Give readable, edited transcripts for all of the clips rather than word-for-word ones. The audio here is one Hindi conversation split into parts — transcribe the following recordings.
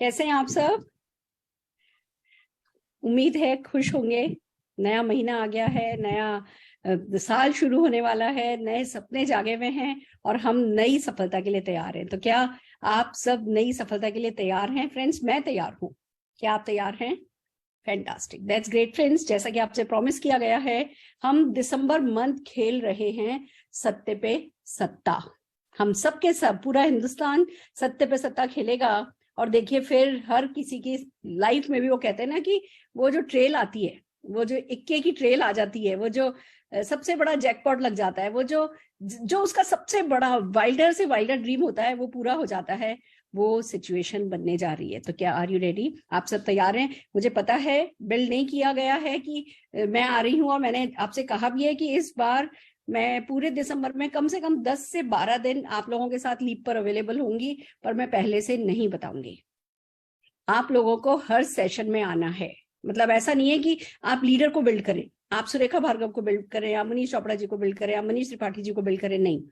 कैसे हैं आप सब? उम्मीद है खुश होंगे। नया महीना आ गया है, नया साल शुरू होने वाला है, नए सपने जागे हुए हैं और हम नई सफलता के लिए तैयार हैं। तो क्या आप सब नई सफलता के लिए तैयार हैं? फ्रेंड्स, मैं तैयार हूं। क्या आप तैयार हैं? Fantastic, that's great friends. जैसा कि आपसे प्रॉमिस किया गया है, हम दिसंबर मंथ खेल रहे हैं सत्ते पे सत्ता। हम सब के सब, पूरा हिंदुस्तान सत्ते पे सत्ता खेलेगा। और देखिए, फिर हर किसी की लाइफ में भी वो कहते हैं ना कि वो जो ट्रेल आती है, वो जो इक्के की ट्रेल आ जाती है, वो जो सबसे बड़ा जैकपॉट लग जाता है, वो जो जो उसका सबसे बड़ा वाइल्डर से वाइल्डर ड्रीम होता है, वो पूरा हो जाता है। वो सिचुएशन बनने जा रही है। तो क्या आर यू रेडी? आप सब तैयार हैं? मुझे पता है बिल्ड नहीं किया गया है कि मैं आ रही हूं, और मैंने आपसे कहा भी है कि इस बार मैं पूरे दिसंबर में कम से कम 10 से 12 दिन आप लोगों के साथ लीव पर अवेलेबल होंगी, पर मैं पहले से नहीं बताऊंगी। आप लोगों को हर सेशन में आना है। मतलब ऐसा नहीं है कि आप लीडर को बिल्ड करें, आप सुरेखा भार्गव को बिल्ड करें, या मनीष चोपड़ा जी को बिल्ड करें, या मनीष त्रिपाठी जी को बिल्ड करें। नहीं,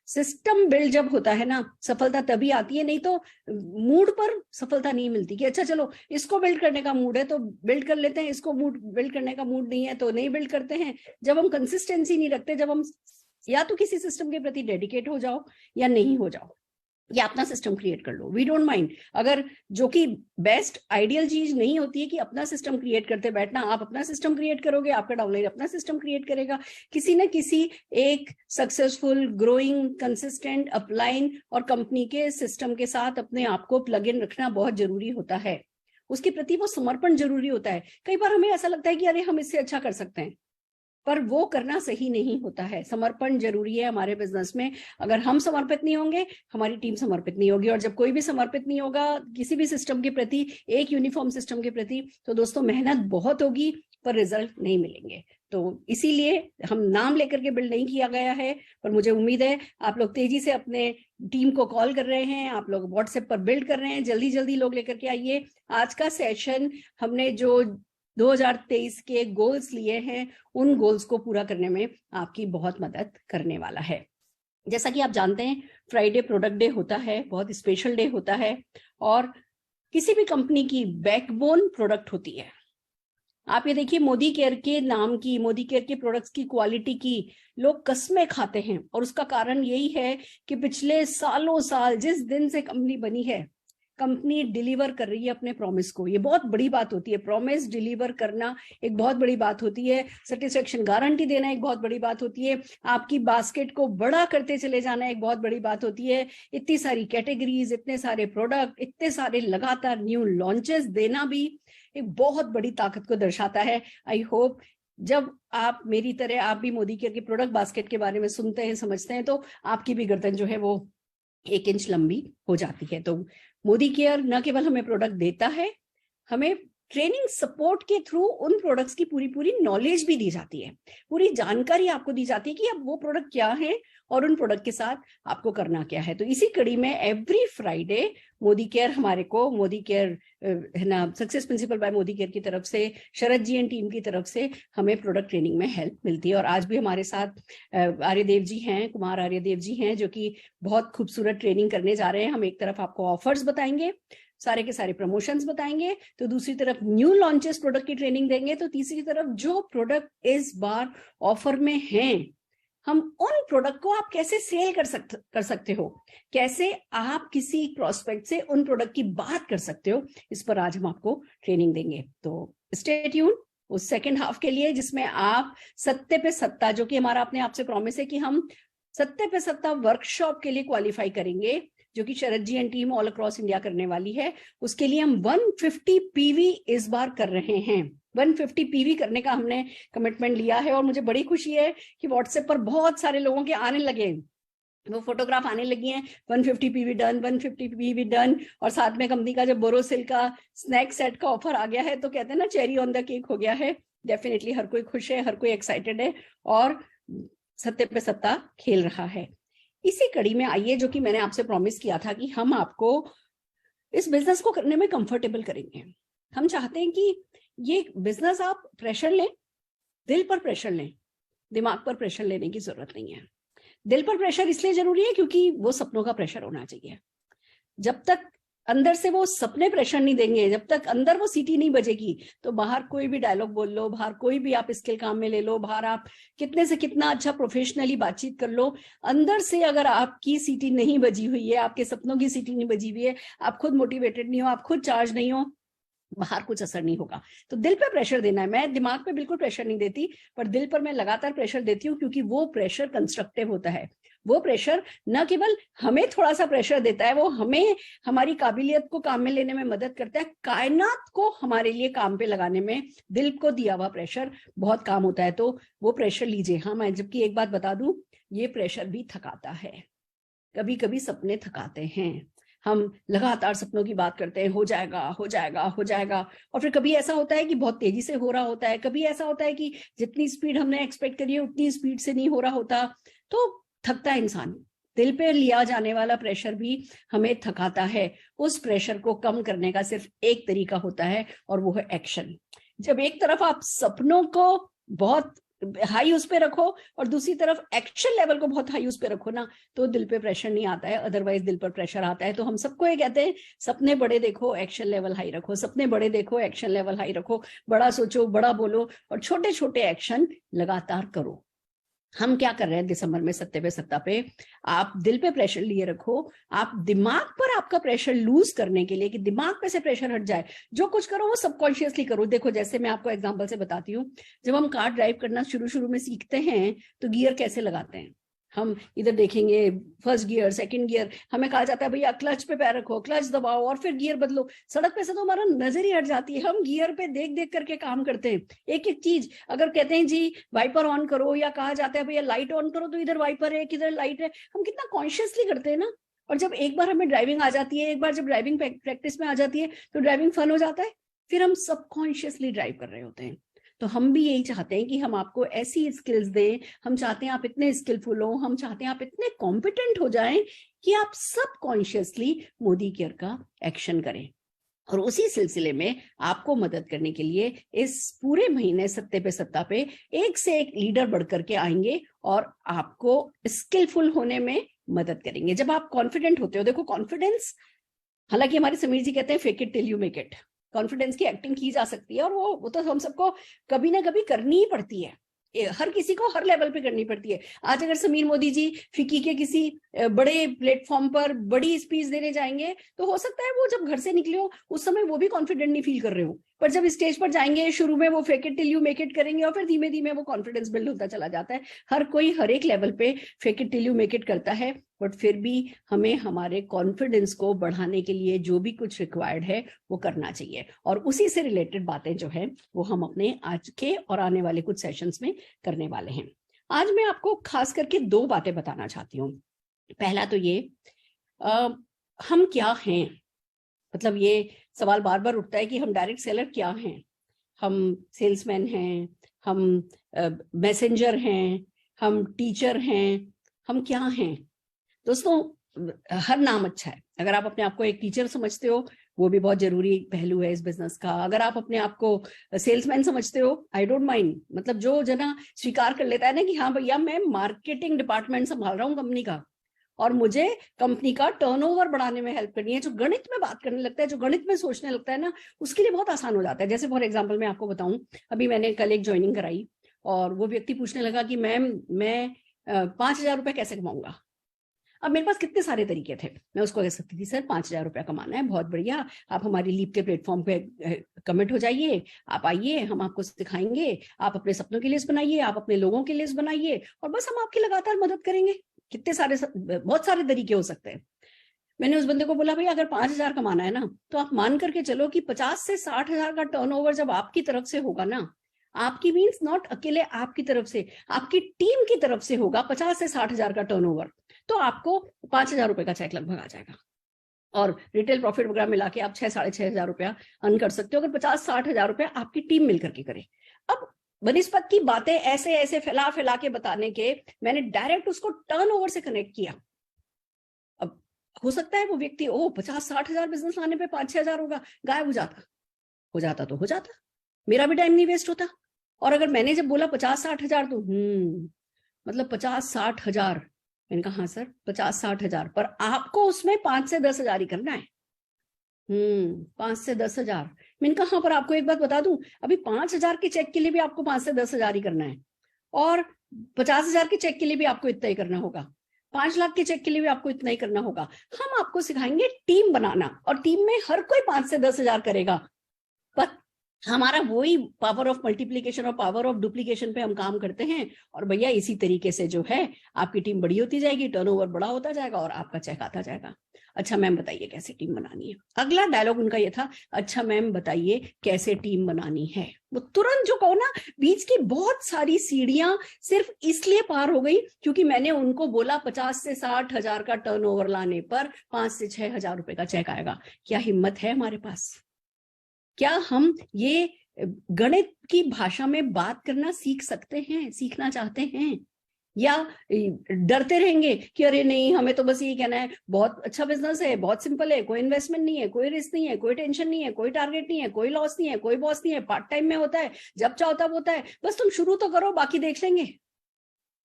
सिस्टम बिल्ड जब होता है ना, सफलता तभी आती है। नहीं तो मूड पर सफलता नहीं मिलती कि अच्छा चलो इसको बिल्ड करने का मूड है तो बिल्ड कर लेते हैं, इसको मूड बिल्ड करने का मूड नहीं है तो नहीं बिल्ड करते हैं। जब हम कंसिस्टेंसी नहीं रखते, जब हम या तो किसी सिस्टम के प्रति डेडिकेट हो जाओ या नहीं हो जाओ, या अपना सिस्टम क्रिएट कर लो। वी डोंट माइंड, अगर जो कि बेस्ट आइडियल चीज नहीं होती है कि अपना सिस्टम क्रिएट करते बैठना। आप अपना सिस्टम क्रिएट करोगे, आपका डाउनलाइन अपना सिस्टम क्रिएट करेगा। किसी न किसी एक सक्सेसफुल, ग्रोइंग, कंसिस्टेंट अपलाइन और कंपनी के सिस्टम के साथ अपने आप को प्लग इन रखना बहुत जरूरी होता है। उसके प्रति वो समर्पण जरूरी होता है। कई बार हमें ऐसा लगता है कि अरे हम इससे अच्छा कर सकते हैं, पर वो करना सही नहीं होता है। समर्पण जरूरी है हमारे बिजनेस में। अगर हम समर्पित नहीं होंगे, हमारी टीम समर्पित नहीं होगी, और जब कोई भी समर्पित नहीं होगा किसी भी सिस्टम के प्रति, एक यूनिफॉर्म सिस्टम के प्रति, तो दोस्तों मेहनत बहुत होगी पर रिजल्ट नहीं मिलेंगे। तो इसीलिए हम नाम लेकर के बिल्ड नहीं किया गया है। पर मुझे उम्मीद है आप लोग तेजी से अपने टीम को कॉल कर रहे हैं, आप लोग व्हाट्सएप पर बिल्ड कर रहे हैं। जल्दी जल्दी लोग लेकर के आइए। आज का सेशन हमने जो 2023 के गोल्स लिए हैं, उन गोल्स को पूरा करने में आपकी बहुत मदद करने वाला है। जैसा कि आप जानते हैं, फ्राइडे प्रोडक्ट डे होता है, बहुत स्पेशल डे होता है, और किसी भी कंपनी की बैकबोन प्रोडक्ट होती है। आप ये देखिए, मोदी केयर के नाम की, मोदी केयर के प्रोडक्ट्स की क्वालिटी की लोग कस्में खाते हैं, और उसका कारण यही है कि पिछले सालों साल जिस दिन से कंपनी बनी है, कंपनी डिलीवर कर रही है अपने प्रॉमिस को। ये बहुत बड़ी बात होती है। प्रॉमिस डिलीवर करना एक बहुत बड़ी बात होती है। सेटिस्फेक्शन गारंटी देना एक बहुत बड़ी बात होती है। आपकी बास्केट को बड़ा करते चले जाना एक बहुत बड़ी बात होती है। इतनी सारी कैटेगरीज, इतने सारे प्रोडक्ट, इतने सारे लगातार न्यू लॉन्चेस देना भी एक बहुत बड़ी ताकत को दर्शाता है। आई होप जब आप मेरी तरह, आप भी मोदी केयर के प्रोडक्ट बास्केट के बारे में सुनते हैं, समझते हैं, तो आपकी भी गर्दन जो है वो 1 इंच लंबी हो जाती है। तो मोदी केयर न केवल हमें प्रोडक्ट देता है, हमें ट्रेनिंग सपोर्ट के थ्रू उन प्रोडक्ट्स की पूरी पूरी नॉलेज भी दी जाती है, पूरी जानकारी आपको दी जाती है कि अब वो प्रोडक्ट क्या है और उन प्रोडक्ट के साथ आपको करना क्या है। तो इसी कड़ी में एवरी फ्राइडे मोदी केयर हमारे को, मोदी केयर है ना, success principal bye Modi care की तरफ से, शरद जी एंड टीम की तरफ से हमें प्रोडक्ट ट्रेनिंग में हेल्प मिलती है। और आज भी हमारे साथ आर्यदेव जी हैं, कुमार आर्यदेव जी हैं, जो कि बहुत खूबसूरत ट्रेनिंग करने जा रहे हैं। हम एक तरफ आपको ऑफर्स बताएंगे, सारे के सारे प्रमोशंस बताएंगे, तो दूसरी तरफ न्यू लॉन्चेस प्रोडक्ट की ट्रेनिंग देंगे, तो तीसरी तरफ जो प्रोडक्ट इस बार ऑफर में हैं, हम उन प्रोडक्ट को आप कैसे सेल कर सकते हो, कैसे आप किसी प्रोस्पेक्ट से उन प्रोडक्ट की बात कर सकते हो, इस पर आज हम आपको ट्रेनिंग देंगे। तो स्टे ट्यून उस सेकेंड हाफ के लिए, जिसमें आप सत्ते पे सत्ता, जो कि हमारा अपने आप से प्रॉमिस है कि हम सत्ते पे सत्ता वर्कशॉप के लिए क्वालिफाई करेंगे, जो कि Sharad ji and team all across India करने वाली है। उसके लिए हम 150 पीवी इस बार कर रहे हैं। 150 पीवी करने का हमने कमिटमेंट लिया है, और मुझे बड़ी खुशी है कि व्हाट्सएप पर बहुत सारे लोगों के आने लगे, वो फोटोग्राफ आने लगी हैं, 150 पीवी डन, 150 पीवी डन। और साथ में कंपनी का जब बोरोसिल का स्नैक सेट का ऑफर आ गया है, तो कहते हैं ना, चेरी ऑन द केक हो गया है। डेफिनेटली हर कोई खुश है, हर कोई एक्साइटेड है, और सत्ते पे सत्ता खेल रहा है। इसी कड़ी में आइए, जो कि मैंने आपसे प्रॉमिस किया था कि हम आपको इस बिजनेस को करने में कंफर्टेबल करेंगे। हम चाहते हैं कि ये बिजनेस आप प्रेशर लें, दिल पर प्रेशर लें, दिमाग पर प्रेशर लेने की जरूरत नहीं है। दिल पर प्रेशर इसलिए जरूरी है क्योंकि वो सपनों का प्रेशर होना चाहिए। जब तक अंदर से वो सपने प्रेशर नहीं देंगे, जब तक अंदर वो सीटी नहीं बजेगी तो बाहर कोई भी डायलॉग बोल लो, बाहर कोई भी आप स्किल काम में ले लो, बाहर आप कितने से कितना अच्छा प्रोफेशनली बातचीत कर लो, अंदर से अगर आपकी सीटी नहीं बजी हुई है, आपके सपनों की सीटी नहीं बजी हुई है, आप खुद मोटिवेटेड नहीं हो, आप खुद चार्ज नहीं हो, बाहर कुछ असर नहीं होगा। तो दिल पे प्रेशर देना है, मैं दिमाग पे बिल्कुल प्रेशर नहीं देती, पर दिल पर मैं लगातार प्रेशर देती हूँ, क्योंकि वो प्रेशर कंस्ट्रक्टिव होता है। वो प्रेशर न केवल हमें थोड़ा सा प्रेशर देता है, वो हमें हमारी काबिलियत को काम में लेने में मदद करता है, कायनात को हमारे लिए काम पे लगाने में दिल को दिया हुआ प्रेशर बहुत काम होता है। तो वो प्रेशर लीजिए। हाँ, मैं जबकि एक बात बता दूं, ये प्रेशर भी थकाता है, कभी कभी सपने थकाते हैं, हम लगातार सपनों की बात करते हैं, हो जाएगा हो जाएगा हो जाएगा, और फिर कभी ऐसा होता है कि बहुत तेजी से हो रहा होता है, कभी ऐसा होता है कि जितनी स्पीड हमने एक्सपेक्ट करी है उतनी स्पीड से नहीं हो रहा होता, तो थकता है इंसान। दिल पे लिया जाने वाला प्रेशर भी हमें थकाता है। उस प्रेशर को कम करने का सिर्फ एक तरीका होता है, और वो है एक्शन। जब एक तरफ आप सपनों को बहुत हाई उस पे रखो और दूसरी तरफ एक्शन लेवल को बहुत हाई उस पे रखो ना, तो दिल पे प्रेशर नहीं आता है, अदरवाइज दिल पर प्रेशर आता है। तो हम सबको ये कहते हैं, सपने बड़े देखो, एक्शन लेवल हाई रखो, सपने बड़े देखो, एक्शन लेवल हाई रखो, बड़ा सोचो, बड़ा बोलो, और छोटे छोटे एक्शन लगातार करो। हम क्या कर रहे हैं दिसंबर में सत्ते पे सत्ता पे, आप दिल पे प्रेशर लिए रखो, आप दिमाग पर आपका प्रेशर लूज करने के लिए, कि दिमाग पे से प्रेशर हट जाए, जो कुछ करो वो सबकॉन्शियसली करो। देखो, जैसे मैं आपको एग्जांपल से बताती हूँ, जब हम कार ड्राइव करना शुरू में सीखते हैं तो गियर कैसे लगाते हैं, हम इधर देखेंगे फर्स्ट गियर, सेकंड गियर, हमें कहा जाता है भैया क्लच पे पैर रखो, क्लच दबाओ और फिर गियर बदलो। सड़क पे से तो हमारा नजर ही हट जाती है, हम गियर पे देख देख करके काम करते हैं, एक एक चीज। अगर कहते हैं जी वाइपर ऑन करो, या कहा जाता है भैया लाइट ऑन करो, तो इधर वाइपर है किधर लाइट है, हम कितना कॉन्शियसली करते हैं ना। और जब एक बार हमें ड्राइविंग आ जाती है, एक बार जब ड्राइविंग प्रैक्टिस में आ जाती है, तो ड्राइविंग फन हो जाता है, फिर हम सबकॉन्शियसली ड्राइव कर रहे होते हैं। तो हम भी यही चाहते हैं कि हम आपको ऐसी स्किल्स दें, हम चाहते हैं आप इतने स्किलफुल हो, हम चाहते हैं आप इतने कॉम्पिटेंट हो जाएं कि आप सबकॉन्शियसली मोदी केयर का एक्शन करें। और उसी सिलसिले में आपको मदद करने के लिए इस पूरे महीने सत्ते पे सत्ता पे एक से एक लीडर बढ़ करके आएंगे और आपको स्किलफुल होने में मदद करेंगे। जब आप कॉन्फिडेंट होते हो, देखो कॉन्फिडेंस, हालांकि हमारे समीर जी कहते हैं fake it till you make it, confidence की एक्टिंग की जा सकती है, और वो तो हम सबको कभी ना कभी करनी ही पड़ती है, हर किसी को हर लेवल पे करनी पड़ती है। आज अगर समीर मोदी जी फिक्की के किसी बड़े प्लेटफॉर्म पर बड़ी स्पीच देने जाएंगे, तो हो सकता है वो जब घर से निकले हो उस समय वो भी कॉन्फिडेंट नहीं फील कर रहे हो, पर जब स्टेज पर जाएंगे शुरू में वो fake it till you make it करेंगे, और फिर धीमे धीमे वो कॉन्फिडेंस बिल्ड होता चला जाता है। हर कोई हर एक लेवल पे fake it till you make it करता है, बट फिर भी हमें हमारे कॉन्फिडेंस को बढ़ाने के लिए जो भी कुछ रिक्वायर्ड है वो करना चाहिए। और उसी से रिलेटेड बातें जो है वो हम अपने आज के और आने वाले कुछ सेशंस में करने वाले हैं। आज मैं आपको खास करके दो बातें बताना चाहती हूँ। पहला तो ये, हम क्या हैं, मतलब ये सवाल बार बार उठता है कि हम डायरेक्ट सेलर क्या हैं, हम सेल्समैन हैं, हम मैसेंजर हैं, हम टीचर हैं, हम क्या हैं। दोस्तों, हर नाम अच्छा है। अगर आप अपने आप को एक टीचर समझते हो, वो भी बहुत जरूरी पहलू है इस बिजनेस का। अगर आप अपने आप को सेल्समैन समझते हो, आई डोंट माइंड, मतलब जो जना स्वीकार कर लेता है ना कि हाँ भैया मैं मार्केटिंग डिपार्टमेंट संभाल रहा हूँ कंपनी का, और मुझे कंपनी का टर्नओवर बढ़ाने में हेल्प करनी है, जो गणित में बात करने लगता है, जो गणित में सोचने लगता है ना, उसके लिए बहुत आसान हो जाता है। जैसे फॉर एग्जाम्पल मैं आपको बताऊं, अभी मैंने कल एक ज्वाइनिंग कराई और वो व्यक्ति पूछने लगा कि मैम मैं 5,000 रुपए कैसे कमाऊंगा। अब मेरे पास कितने सारे तरीके थे, मैं उसको कह सकती थी सर 5,000 रुपया कमाना है, बहुत बढ़िया, आप हमारी लीप के प्लेटफॉर्म पे कमिट हो जाइए, आप आइए, हम आपको सिखाएंगे, आप अपने सपनों की लिस्ट बनाइए, आप अपने लोगों की लिस्ट बनाइए, और बस हम आपकी लगातार मदद करेंगे। कितने सारे, बहुत सारे तरीके हो सकते हैं। मैंने उस बंदे को बोला भैया अगर 5,000 कमाना है ना, तो आप मान करके चलो कि 50 से 60,000 का टर्नओवर जब आपकी तरफ से होगा ना, आपकी मीन्स नॉट अकेले आपकी तरफ से, आपकी टीम की तरफ से होगा 50 से 60,000 का टर्नओवर, तो आपको 5,000 रुपए का चेक लगभग आ जाएगा। और रिटेल प्रॉफिट वगैरह मिला के आप 6-6,500 रुपया अर्न कर सकते हो, अगर 50-60,000 रुपया आपकी टीम मिलकर के करे। अब बनिस्पत की बातें ऐसे ऐसे फैला फैला के बताने के, मैंने डायरेक्ट उसको टर्नओवर से कनेक्ट किया। अब हो सकता है वो व्यक्ति 50-60,000 बिजनेस लाने पे 5-6,000 होगा, गायब हो जाता तो हो जाता, मेरा भी टाइम नहीं वेस्ट होता। और अगर मैंने जब बोला 50-60,000, तो मतलब 50-60,000, मैंने कहा हाँ सर 50-60,000, पर आपको उसमें 5 से 10,000 ही करना है। 5 से 10,000। मैंने कहा, हाँ, पर आपको एक बात बता दूं, अभी 5,000 के चेक के लिए भी आपको 5 से 10,000 ही करना है, और 50,000 के चेक के लिए भी आपको इतना ही करना होगा, 5 लाख के चेक के लिए भी आपको इतना ही करना होगा। हम आपको सिखाएंगे टीम बनाना, और टीम में हर कोई 5 से 10,000 करेगा, पर हमारा वही पावर ऑफ मल्टीप्लीकेशन और पावर ऑफ डुप्लीकेशन पे हम काम करते हैं। और भैया इसी तरीके से जो है आपकी टीम बड़ी होती जाएगी, टर्नओवर बड़ा होता जाएगा और आपका चेक आता जाएगा। अच्छा मैम बताइए कैसे टीम बनानी है। अगला डायलॉग उनका ये था, अच्छा मैम बताइए कैसे टीम बनानी है। वो तुरंत जो कहो ना, बीच की बहुत सारी सीढ़ियां सिर्फ इसलिए पार हो गई क्योंकि मैंने उनको बोला 50 से 60,000 का टर्नओवर लाने पर 5 से 6,000 रुपए का चेक आएगा। क्या हिम्मत है हमारे पास? क्या हम ये गणित की भाषा में बात करना सीख सकते हैं, सीखना चाहते हैं, या डरते रहेंगे कि अरे नहीं हमें तो बस ये कहना है बहुत अच्छा बिजनेस है, बहुत सिंपल है, कोई इन्वेस्टमेंट नहीं है, कोई रिस्क नहीं है, कोई टेंशन नहीं है, कोई टारगेट नहीं है, कोई लॉस नहीं है, कोई बॉस नहीं है, पार्ट टाइम में होता है, जब चाहो तब होता है, बस तुम शुरू तो करो बाकी देख लेंगे।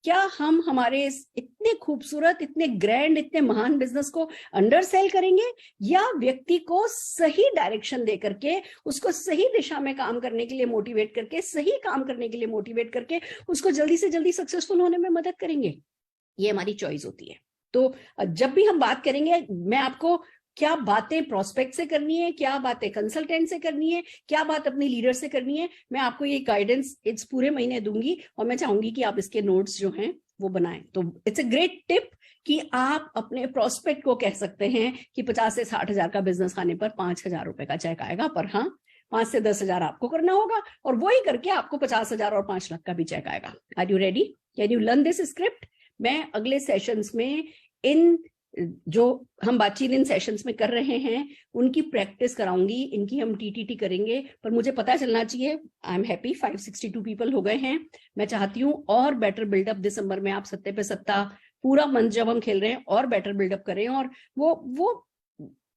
क्या हम हमारे इतने खूबसूरत, इतने ग्रैंड, इतने महान बिजनेस को अंडर सेल करेंगे, या व्यक्ति को सही डायरेक्शन दे करके, उसको सही दिशा में काम करने के लिए मोटिवेट करके, सही काम करने के लिए मोटिवेट करके उसको जल्दी से जल्दी सक्सेसफुल होने में मदद करेंगे? ये हमारी चॉइस होती है। तो जब भी हम बात करेंगे, मैं आपको क्या बातें प्रोस्पेक्ट से करनी है, क्या बातें कंसल्टेंट से करनी है, क्या बात अपनी लीडर से करनी है, मैं आपको ये गाइडेंस इस पूरे महीने दूंगी, और मैं चाहूंगी कि आप इसके नोट्स जो हैं वो बनाएं। तो इट्स अ ग्रेट टिप कि आप अपने प्रोस्पेक्ट को कह सकते हैं कि 50 से 60,000 का बिजनेस आने पर 5,000 रुपए का चेक आएगा, पर हाँ 5 से 10,000 आपको करना होगा, और वही करके आपको 50,000 और 5 लाख का भी चेक आएगा। Are you ready? Can you learn this script? मैं अगले सेशंस में इन जो हम बातचीत इन सेशंस में कर रहे हैं उनकी प्रैक्टिस कराऊंगी, इनकी हम टीटीटी करेंगे, पर मुझे पता चलना चाहिए। आई एम हैप्पी 562 पीपल हो गए हैं। मैं चाहती हूँ और बेटर बिल्डअप दिसंबर में, आप सत्ते पे सत्ता पूरा मंथ जब हम खेल रहे हैं और बेटर बिल्डअप करें, और वो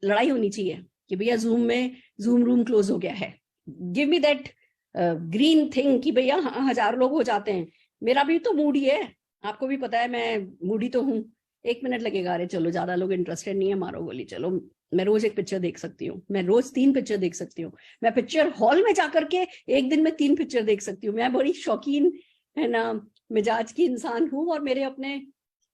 लड़ाई होनी चाहिए कि भैया जूम रूम क्लोज हो गया है, give me that green thing कि भैया हाँ 1000 लोग हो जाते हैं। मेरा भी तो मूड ही है, आपको भी पता है मैं मूडी तो हूँ। 1 मिनट लगेगा, अरे चलो ज्यादा लोग इंटरेस्टेड नहीं है, मारो गोली, चलो मैं रोज एक पिक्चर देख सकती हूँ, मैं रोज 3 पिक्चर देख सकती हूँ, मैं पिक्चर हॉल में जाकर के एक दिन में 3 पिक्चर देख सकती हूँ। मैं बड़ी शौकीन है ना मिजाज की इंसान हूँ, और मेरे अपने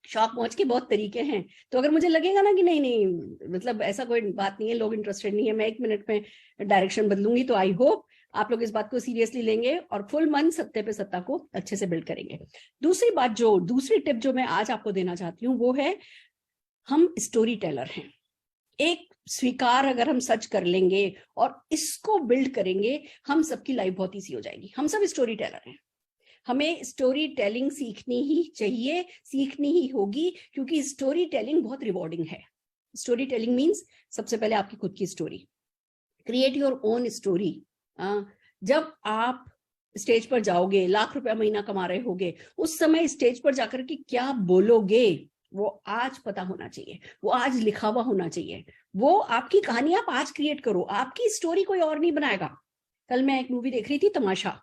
शौक मौज के बहुत तरीके हैं। तो अगर मुझे लगेगा ना कि नहीं मतलब ऐसा कोई बात नहीं है, लोग इंटरेस्टेड नहीं है, मैं 1 मिनट में डायरेक्शन बदलूंगी, तो आई होप आप लोग इस बात को सीरियसली लेंगे और फुल मन सत्ते पे सत्ता को अच्छे से बिल्ड करेंगे। दूसरी टिप जो मैं आज आपको देना चाहती हूँ वो है, हम स्टोरी टेलर हैं। एक स्वीकार अगर हम सच कर लेंगे और इसको बिल्ड करेंगे, हम सबकी लाइफ बहुत ईजी हो जाएगी। हम सब स्टोरी टेलर हैं, हमें स्टोरी टेलिंग सीखनी ही चाहिए, सीखनी ही होगी, क्योंकि स्टोरी टेलिंग बहुत रिवॉर्डिंग है। स्टोरी टेलिंग मीन्स सबसे पहले आपकी खुद की story, create your own story. जब आप स्टेज पर जाओगे, लाख रुपया महीना कमा रहे होगे, उस समय स्टेज पर जाकर के क्या बोलोगे वो आज पता होना चाहिए, वो आज लिखा हुआ होना चाहिए। वो आपकी कहानी आप आज क्रिएट करो, आपकी स्टोरी कोई और नहीं बनाएगा। कल मैं एक मूवी देख रही थी, तमाशा,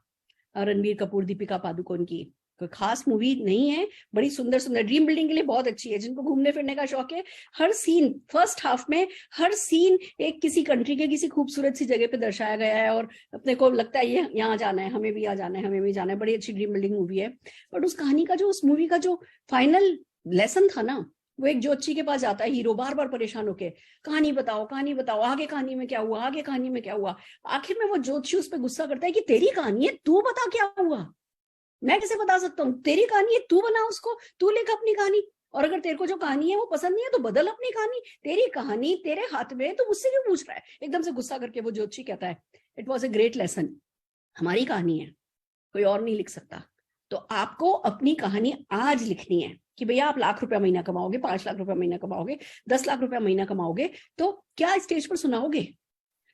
रणबीर कपूर दीपिका पादुकोण की। कोई खास मूवी नहीं है, बड़ी सुंदर सुंदर, ड्रीम बिल्डिंग के लिए बहुत अच्छी है। जिनको घूमने फिरने का शौक है, हर सीन फर्स्ट हाफ में हर सीन एक किसी कंट्री के किसी खूबसूरत सी जगह पे दर्शाया गया है, और अपने को लगता है ये यहाँ जाना है, हमें भी यहाँ जाना है, हमें भी जाना है। बड़ी अच्छी ड्रीम बिल्डिंग मूवी है। बट उस कहानी का जो, उस मूवी का जो फाइनल लेसन था ना, वो एक ज्योतिषी के पास जाता है हीरो, बार बार परेशान होके, कहानी बताओ कहानी बताओ, आगे कहानी में क्या हुआ, आगे कहानी में क्या हुआ। आखिर में वो ज्योतिषी उस पर गुस्सा करता है कि तेरी कहानी है, तू बता क्या हुआ, मैं कैसे बता सकता हूँ, तेरी कहानी है, तू बना उसको, तू लिख अपनी कहानी, और अगर तेरे को जो कहानी है वो पसंद नहीं है तो बदल अपनी कहानी, तेरी कहानी तेरे हाथ में, तो मुझसे क्यों पूछ रहा है। एकदम से गुस्सा करके वो ज्योतिषी कहता है, it was a great lesson, हमारी कहानी है, कोई और नहीं लिख सकता। तो आपको अपनी कहानी आज लिखनी है कि भैया आप लाख रुपया महीना कमाओगे, 5 लाख रुपया महीना कमाओगे, 10 लाख रुपया महीना कमाओगे, तो क्या स्टेज पर सुनाओगे।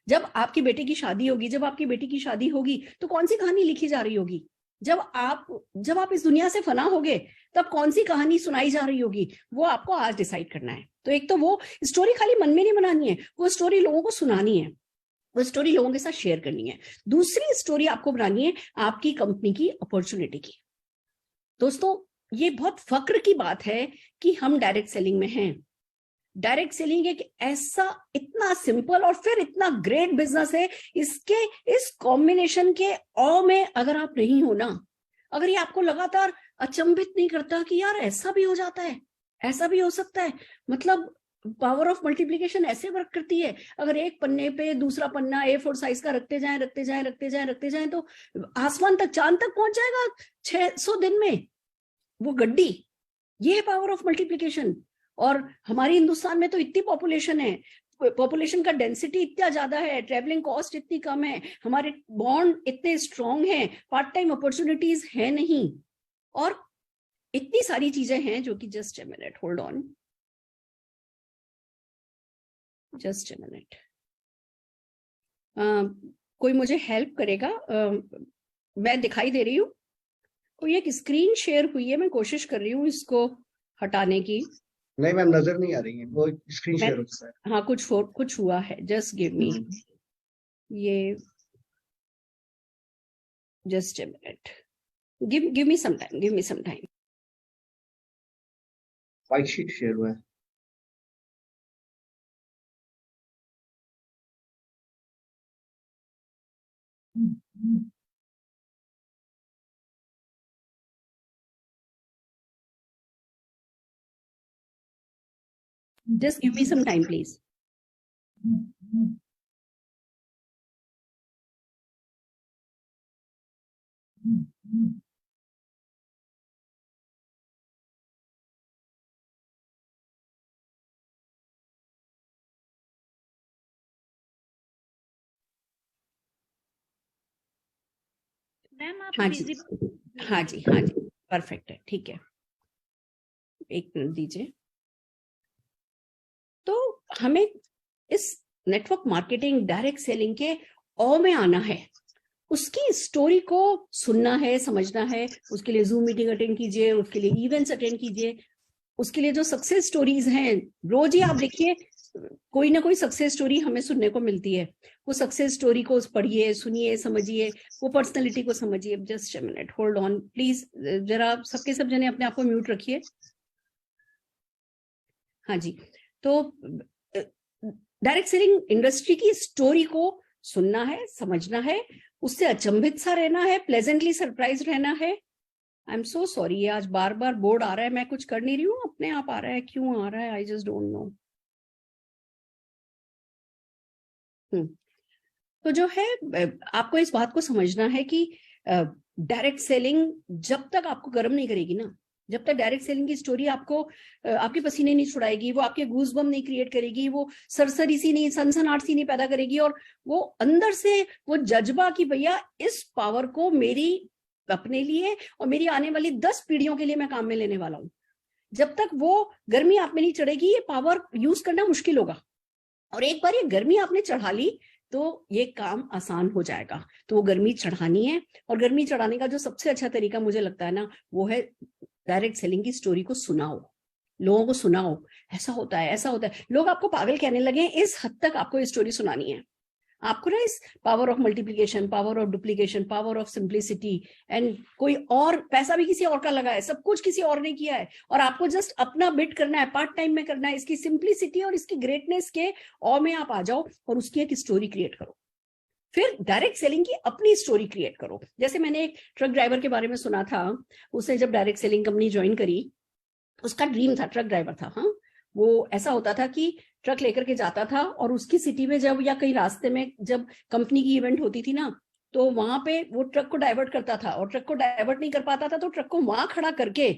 जब आपकी बेटी की शादी होगी, जब आपकी बेटी की शादी होगी तो कौन सी कहानी लिखी जा रही होगी। जब आप इस दुनिया से फना होगे तब कौन सी कहानी सुनाई जा रही होगी, वो आपको आज डिसाइड करना है। तो एक तो वो स्टोरी खाली मन में नहीं बनानी है, वो स्टोरी लोगों को सुनानी है, वो स्टोरी लोगों के साथ शेयर करनी है। दूसरी स्टोरी आपको बनानी है आपकी कंपनी की अपॉर्चुनिटी की। दोस्तों, ये बहुत फक्र की बात है कि हम डायरेक्ट सेलिंग में हैं। डायरेक्ट सेलिंग एक ऐसा इतना सिंपल और फिर इतना ग्रेट बिजनेस है, इसके इस कॉम्बिनेशन के औ में अगर आप नहीं हो ना, अगर ये आपको लगातार अचंभित नहीं करता कि यार ऐसा भी हो जाता है, ऐसा भी हो सकता है, मतलब पावर ऑफ मल्टीप्लिकेशन ऐसे वर्क करती है। अगर एक पन्ने पे दूसरा पन्ना A4 साइज का रखते जाएं तो आसमान तक, चांद तक पहुंच जाएगा 600 दिन में वो गड्डी। ये है पावर ऑफ मल्टीप्लिकेशन। और हमारे हिंदुस्तान में तो इतनी पॉपुलेशन है, पॉपुलेशन का डेंसिटी इतना ज्यादा है, ट्रेवलिंग कॉस्ट इतनी कम है, हमारे बॉन्ड इतने स्ट्रॉन्ग हैं, पार्ट टाइम अपॉर्चुनिटीज है नहीं, और इतनी सारी चीजें हैं जो कि just a minute, hold on, just a minute, कोई मुझे हेल्प करेगा? मैं दिखाई दे रही हूँ? कोई एक स्क्रीन शेयर हुई है, मैं कोशिश कर रही हूँ इसको हटाने की। नहीं मैम, नजर नहीं आ रही है, वो स्क्रीन शेयर हो सकता है। हाँ, कुछ हुआ है, जस्ट गिव मी, ये just a minute, give me some time, white sheet share हुआ है। just give me some time please. Ma'am आप हाँ जी, हाँ जी, हाँ जी, परफेक्ट है, ठीक है, एक मिनट दीजिए। तो हमें इस नेटवर्क मार्केटिंग, डायरेक्ट सेलिंग के औ में आना है, उसकी स्टोरी को सुनना है, समझना है। उसके लिए जूम मीटिंग अटेंड कीजिए, उसके लिए इवेंट्स अटेंड कीजिए, उसके लिए जो सक्सेस स्टोरीज हैं, रोज ही आप देखिए कोई ना कोई सक्सेस स्टोरी हमें सुनने को मिलती है। वो सक्सेस स्टोरी को पढ़िए, सुनिए, समझिए, वो पर्सनैलिटी को समझिए। Just a minute, hold on please, जरा सबके सब जने अपने आप को म्यूट रखिए। हाँ जी, तो डायरेक्ट सेलिंग इंडस्ट्री की स्टोरी को सुनना है, समझना है, उससे अचंभित सा रहना है, प्लेजेंटली सरप्राइज रहना है। आई एम सो सॉरी, ये आज बार बार बोर्ड आ रहा है, मैं कुछ कर नहीं रही हूँ, अपने आप आ रहा है, क्यों आ रहा है, आई जस्ट डोंट नो। तो जो है, आपको इस बात को समझना है कि डायरेक्ट सेलिंग जब तक आपको गर्म नहीं करेगी ना, जब तक डायरेक्ट सेलिंग की स्टोरी आपको आपके पसीने नहीं छुड़ाएगी, वो आपके गूज़बम नहीं क्रिएट करेगी, वो सरसरी सी नहीं, सनसनाहट सी नहीं पैदा करेगी, और वो अंदर से वो जज्बा कि भैया इस पावर को मेरी अपने लिए और मेरी आने वाली 10 पीढ़ियों के लिए मैं काम में लेने वाला हूं, जब तक वो गर्मी आप में नहीं चढ़ेगी, ये पावर यूज करना मुश्किल होगा। और एक बार ये गर्मी आपने चढ़ा ली तो ये काम आसान हो जाएगा। तो वो गर्मी चढ़ानी है, और गर्मी चढ़ाने का जो सबसे अच्छा तरीका मुझे लगता है ना, वो है डायरेक्ट सेलिंग की स्टोरी को सुनाओ, लोगों को सुनाओ, ऐसा होता है, ऐसा होता है। लोग आपको पागल कहने लगे, इस हद तक आपको ये स्टोरी सुनानी है। आपको ना इस power of multiplication, power of duplication, power of simplicity, and कोई और पैसा भी किसी और का लगा है, सब कुछ किसी और ने किया है, और आपको जस्ट अपना बिट करना है, पार्ट टाइम में करना है। इसकी सिंप्लिसिटी और इसकी ग्रेटनेस के और में आप आ जाओ और उसकी एक स्टोरी क्रिएट करो। फिर डायरेक्ट सेलिंग की अपनी स्टोरी क्रिएट करो। जैसे मैंने एक ट्रक ड्राइवर के बारे में सुना था, उसने जब डायरेक्ट सेलिंग कंपनी ज्वाइन करी, उसका ड्रीम था, ट्रक ड्राइवर था, हाँ, वो ऐसा होता था कि ट्रक लेकर के जाता था, और उसकी सिटी में जब या कहीं रास्ते में जब कंपनी की इवेंट होती थी ना, तो वहां पे वो ट्रक को डाइवर्ट करता था, और ट्रक को डाइवर्ट नहीं कर पाता था तो ट्रक को वहां खड़ा करके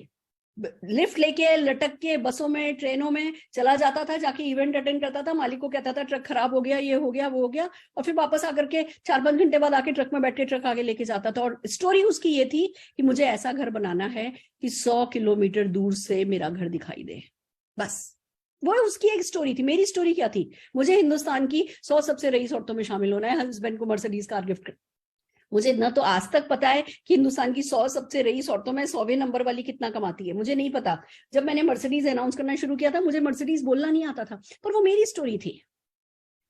लिफ्ट लेके लटक के बसों में, ट्रेनों में चला जाता था, जाके इवेंट अटेंड करता था, मालिक को कहता था ट्रक खराब हो गया, ये हो गया, वो हो गया, और फिर वापस आकर के 4-5 घंटे बाद आके ट्रक में बैठ के ट्रक आगे लेके जाता था। और स्टोरी उसकी ये थी कि मुझे ऐसा घर बनाना है कि 100 किलोमीटर दूर से मेरा घर दिखाई दे, बस। वो उसकी एक स्टोरी थी। मेरी स्टोरी क्या थी? मुझे हिंदुस्तान की 100 सबसे रईस औरतों में शामिल होना है, हस्बैंड को मर्सिडीज कार गिफ्ट कर। मुझे इतना तो आज तक पता है कि हिंदुस्तान की 100 सबसे रईस औरतों में 100वें नंबर वाली कितना कमाती है, मुझे नहीं पता। जब मैंने मर्सिडीज अनाउंस करना शुरू किया था, मुझे मर्सिडीज बोलना नहीं आता था, पर वो मेरी स्टोरी थी।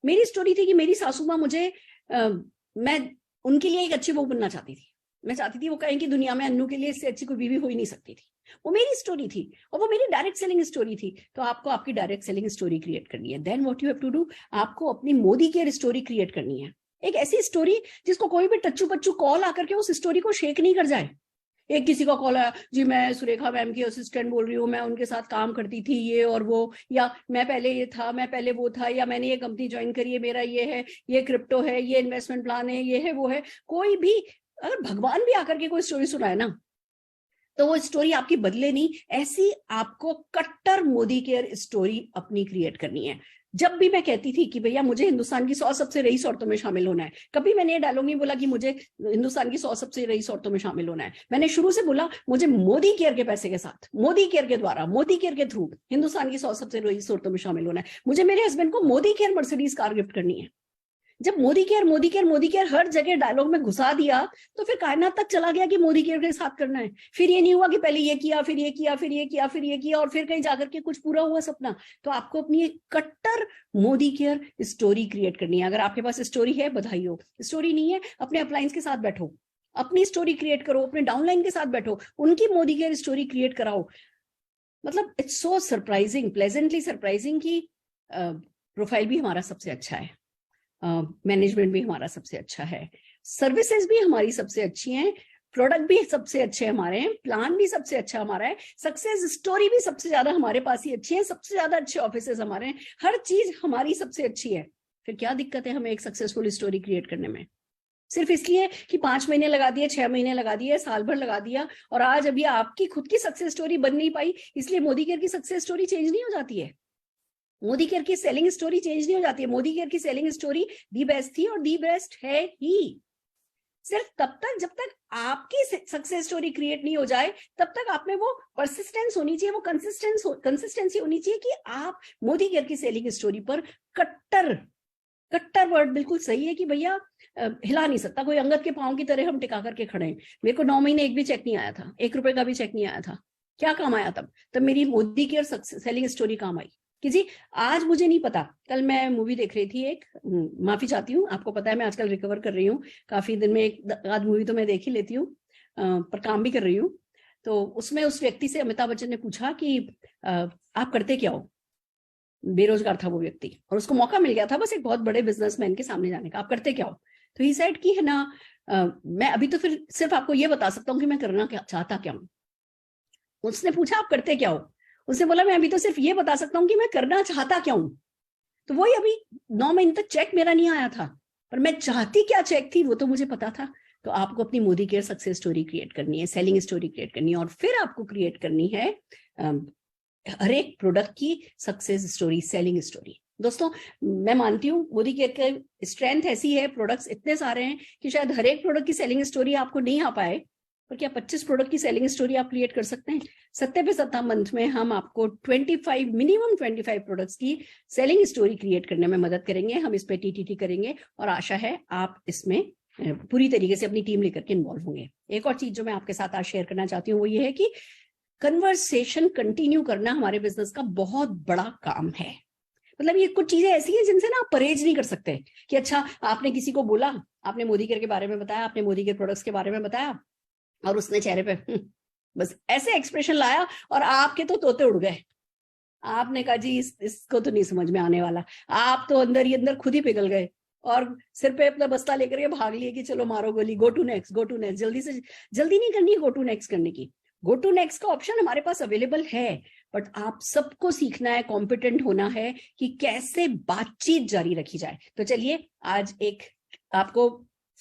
मेरी स्टोरी थी कि मेरी सासू माँ मुझे मैं उनके लिए एक अच्छी बहू बनना चाहती थी, मैं चाहती थी वो कहें कि दुनिया में अन्नू के लिए इससे अच्छी कोई बीवी हो ही नहीं सकती थी। वो मेरी स्टोरी थी और वो मेरी डायरेक्ट सेलिंग स्टोरी थी। तो आपको आपकी डायरेक्ट सेलिंग स्टोरी क्रिएट करनी है। Then what you have to do, आपको अपनी मोदी केयर स्टोरी क्रिएट करनी है। एक ऐसी स्टोरी जिसको कोई भी टच्चू पच्चू कॉल आकर के उस स्टोरी को शेक नहीं कर जाए। एक किसी का कॉल आया, जी मैं सुरेखा मैम की असिस्टेंट बोल रही हूँ, मैं उनके साथ काम करती थी ये और वो, या मैं पहले ये था, मैं पहले वो था, या मैंने ये कंपनी ज्वाइन करी है, मेरा ये है, ये क्रिप्टो है, ये इन्वेस्टमेंट प्लान है, ये है वो है। कोई भी अगर भगवान भी आकर के कोई स्टोरी सुनाए ना, तो वो स्टोरी आपकी बदले नहीं। ऐसी आपको कट्टर मोदी केयर स्टोरी अपनी क्रिएट करनी है। जब भी मैं कहती थी कि भैया मुझे हिंदुस्तान की 100 सबसे रईस औरतों में शामिल होना है, कभी मैंने ये डायलॉग नहीं बोला कि मुझे हिंदुस्तान की 100 सबसे रईस औरतों में शामिल होना है। मैंने शुरू से बोला मुझे मोदी केयर के पैसे के साथ, मोदी केयर के द्वारा, मोदी केयर के थ्रू हिंदुस्तान की 100 सबसे रईस औरतों में शामिल होना है। मुझे मेरे हस्बैंड को Modi care Mercedes car gift करनी है। जब Modi care Modi care Modi care हर जगह डायलॉग में घुसा दिया, तो फिर कायनात तक चला गया कि मोदी केयर के साथ करना है। फिर ये नहीं हुआ कि पहले ये किया, फिर ये किया, फिर ये किया, फिर ये किया, और फिर कहीं जाकर के कुछ पूरा हुआ सपना। तो आपको अपनी एक कट्टर मोदी केयर स्टोरी क्रिएट करनी है। अगर आपके पास स्टोरी है, बधाई हो। स्टोरी नहीं है, अपने अपलाइंस के साथ बैठो, अपनी स्टोरी क्रिएट करो, अपने डाउनलाइन के साथ बैठो, उनकी मोदी केयर स्टोरी क्रिएट कराओ। मतलब it's so surprising, pleasantly surprising कि प्रोफाइल भी हमारा सबसे अच्छा है, मैनेजमेंट भी हमारा सबसे अच्छा है, सर्विसेज भी हमारी सबसे अच्छी हैं, प्रोडक्ट भी सबसे अच्छे हमारे हैं, प्लान भी सबसे अच्छा हमारा है, सक्सेस स्टोरी भी सबसे ज्यादा हमारे पास ही अच्छी है, सबसे ज्यादा अच्छे ऑफिसेज हमारे हैं, हर चीज हमारी सबसे अच्छी है। फिर क्या दिक्कत है हमें एक सक्सेसफुल स्टोरी क्रिएट करने में? सिर्फ इसलिए कि 5 महीने लगा दिए, 6 महीने लगा दिए, साल भर लगा दिया, और आज अभी आपकी खुद की सक्सेस स्टोरी बन नहीं पाई, इसलिए मोदी केयर की सक्सेस स्टोरी चेंज नहीं हो जाती है। मोदी केयर की सेलिंग स्टोरी चेंज नहीं हो जाती है। मोदी केयर की सेलिंग स्टोरी दी बेस्ट थी और दी बेस्ट है ही। सिर्फ तब तक जब तक आपकी सक्सेस स्टोरी क्रिएट नहीं हो जाए, तब तक आप में वो परसिस्टेंस होनी चाहिए, वो कंसिस्टेंसी होनी चाहिए कि आप मोदी केयर की सेलिंग स्टोरी पर कट्टर वर्ड बिल्कुल सही है कि भैया हिला नहीं सकता, कोई अंगद के पांव की तरह हम टिका करके खड़े हैं। मेरे को 9 महीने एक भी चेक नहीं आया था, 1 रुपए का भी चेक नहीं आया था। क्या काम आया तब मेरी मोदी केयर सेलिंग स्टोरी काम आई कि जी आज मुझे नहीं पता। कल मैं मूवी देख रही थी एक, माफी चाहती हूँ, आपको पता है मैं आजकल रिकवर कर रही हूँ, काफी दिन में एक आध मूवी तो मैं देख ही लेती हूँ, पर काम भी कर रही हूँ। तो उसमें उस व्यक्ति से अमिताभ बच्चन ने पूछा कि आप करते क्या हो? बेरोजगार था वो व्यक्ति और उसको मौका मिल गया था बस एक बहुत बड़े बिजनेसमैन के सामने जाने का। आप करते क्या हो? तो ही सेड कि है ना, मैं अभी तो फिर सिर्फ आपको ये बता सकता हूँ कि मैं करना क्या चाहता क्या हूँ। उसने पूछा आप करते क्या हो? उसने बोला मैं अभी तो सिर्फ ये बता सकता हूँ कि मैं करना चाहता क्या हूँ। तो वही अभी 9 महीने तक चेक मेरा नहीं आया था, पर मैं चाहती क्या चेक थी वो तो मुझे पता था। तो आपको अपनी Modi care success story create करनी है, सेलिंग स्टोरी क्रिएट करनी है, और फिर आपको क्रिएट करनी है हर एक प्रोडक्ट की सक्सेस स्टोरी, सेलिंग स्टोरी। दोस्तों मैं मानती हूँ मोदी केयर की स्ट्रेंथ ऐसी है, प्रोडक्ट्स इतने सारे हैं कि शायद हर एक प्रोडक्ट की सेलिंग स्टोरी आपको नहीं आ पाए, पर क्या 25 प्रोडक्ट की सेलिंग स्टोरी आप क्रिएट कर सकते हैं? 70 पे 70 मंथ में हम आपको 25 प्रोडक्ट्स की सेलिंग स्टोरी क्रिएट करने में मदद करेंगे। हम इस पे टीटीटी करेंगे और आशा है आप इसमें पूरी तरीके से अपनी टीम लेकर के इन्वॉल्व होंगे। एक और चीज जो मैं आपके साथ आज शेयर करना चाहती हूँ वो ये है कि कन्वर्सेशन कंटिन्यू करना हमारे बिजनेस का बहुत बड़ा काम है। मतलब ये कुछ चीजें ऐसी हैं जिनसे ना आप परहेज नहीं कर सकते कि अच्छा आपने किसी को बोला, आपने मोदी केयर के बारे में बताया, आपने मोदी केयर प्रोडक्ट्स के बारे में बताया, और उसने चेहरे पे बस ऐसे एक्सप्रेशन लाया और आपके तो तोते उड़ गए। आपने कहा जी इसको तो नहीं समझ में आने वाला, आप तो अंदर ही अंदर खुद ही पिघल गए और सिर पे अपना बस्ता लेकर के भाग लिए कि चलो मारो गोली, go to next, go to next. जल्दी से जल्दी नहीं करनी गो टू नेक्स्ट करने की। गो टू नेक्स्ट का ऑप्शन हमारे पास अवेलेबल है, बट आप सबको सीखना है, कॉम्पिटेंट होना है कि कैसे बातचीत जारी रखी जाए। तो चलिए आज एक आपको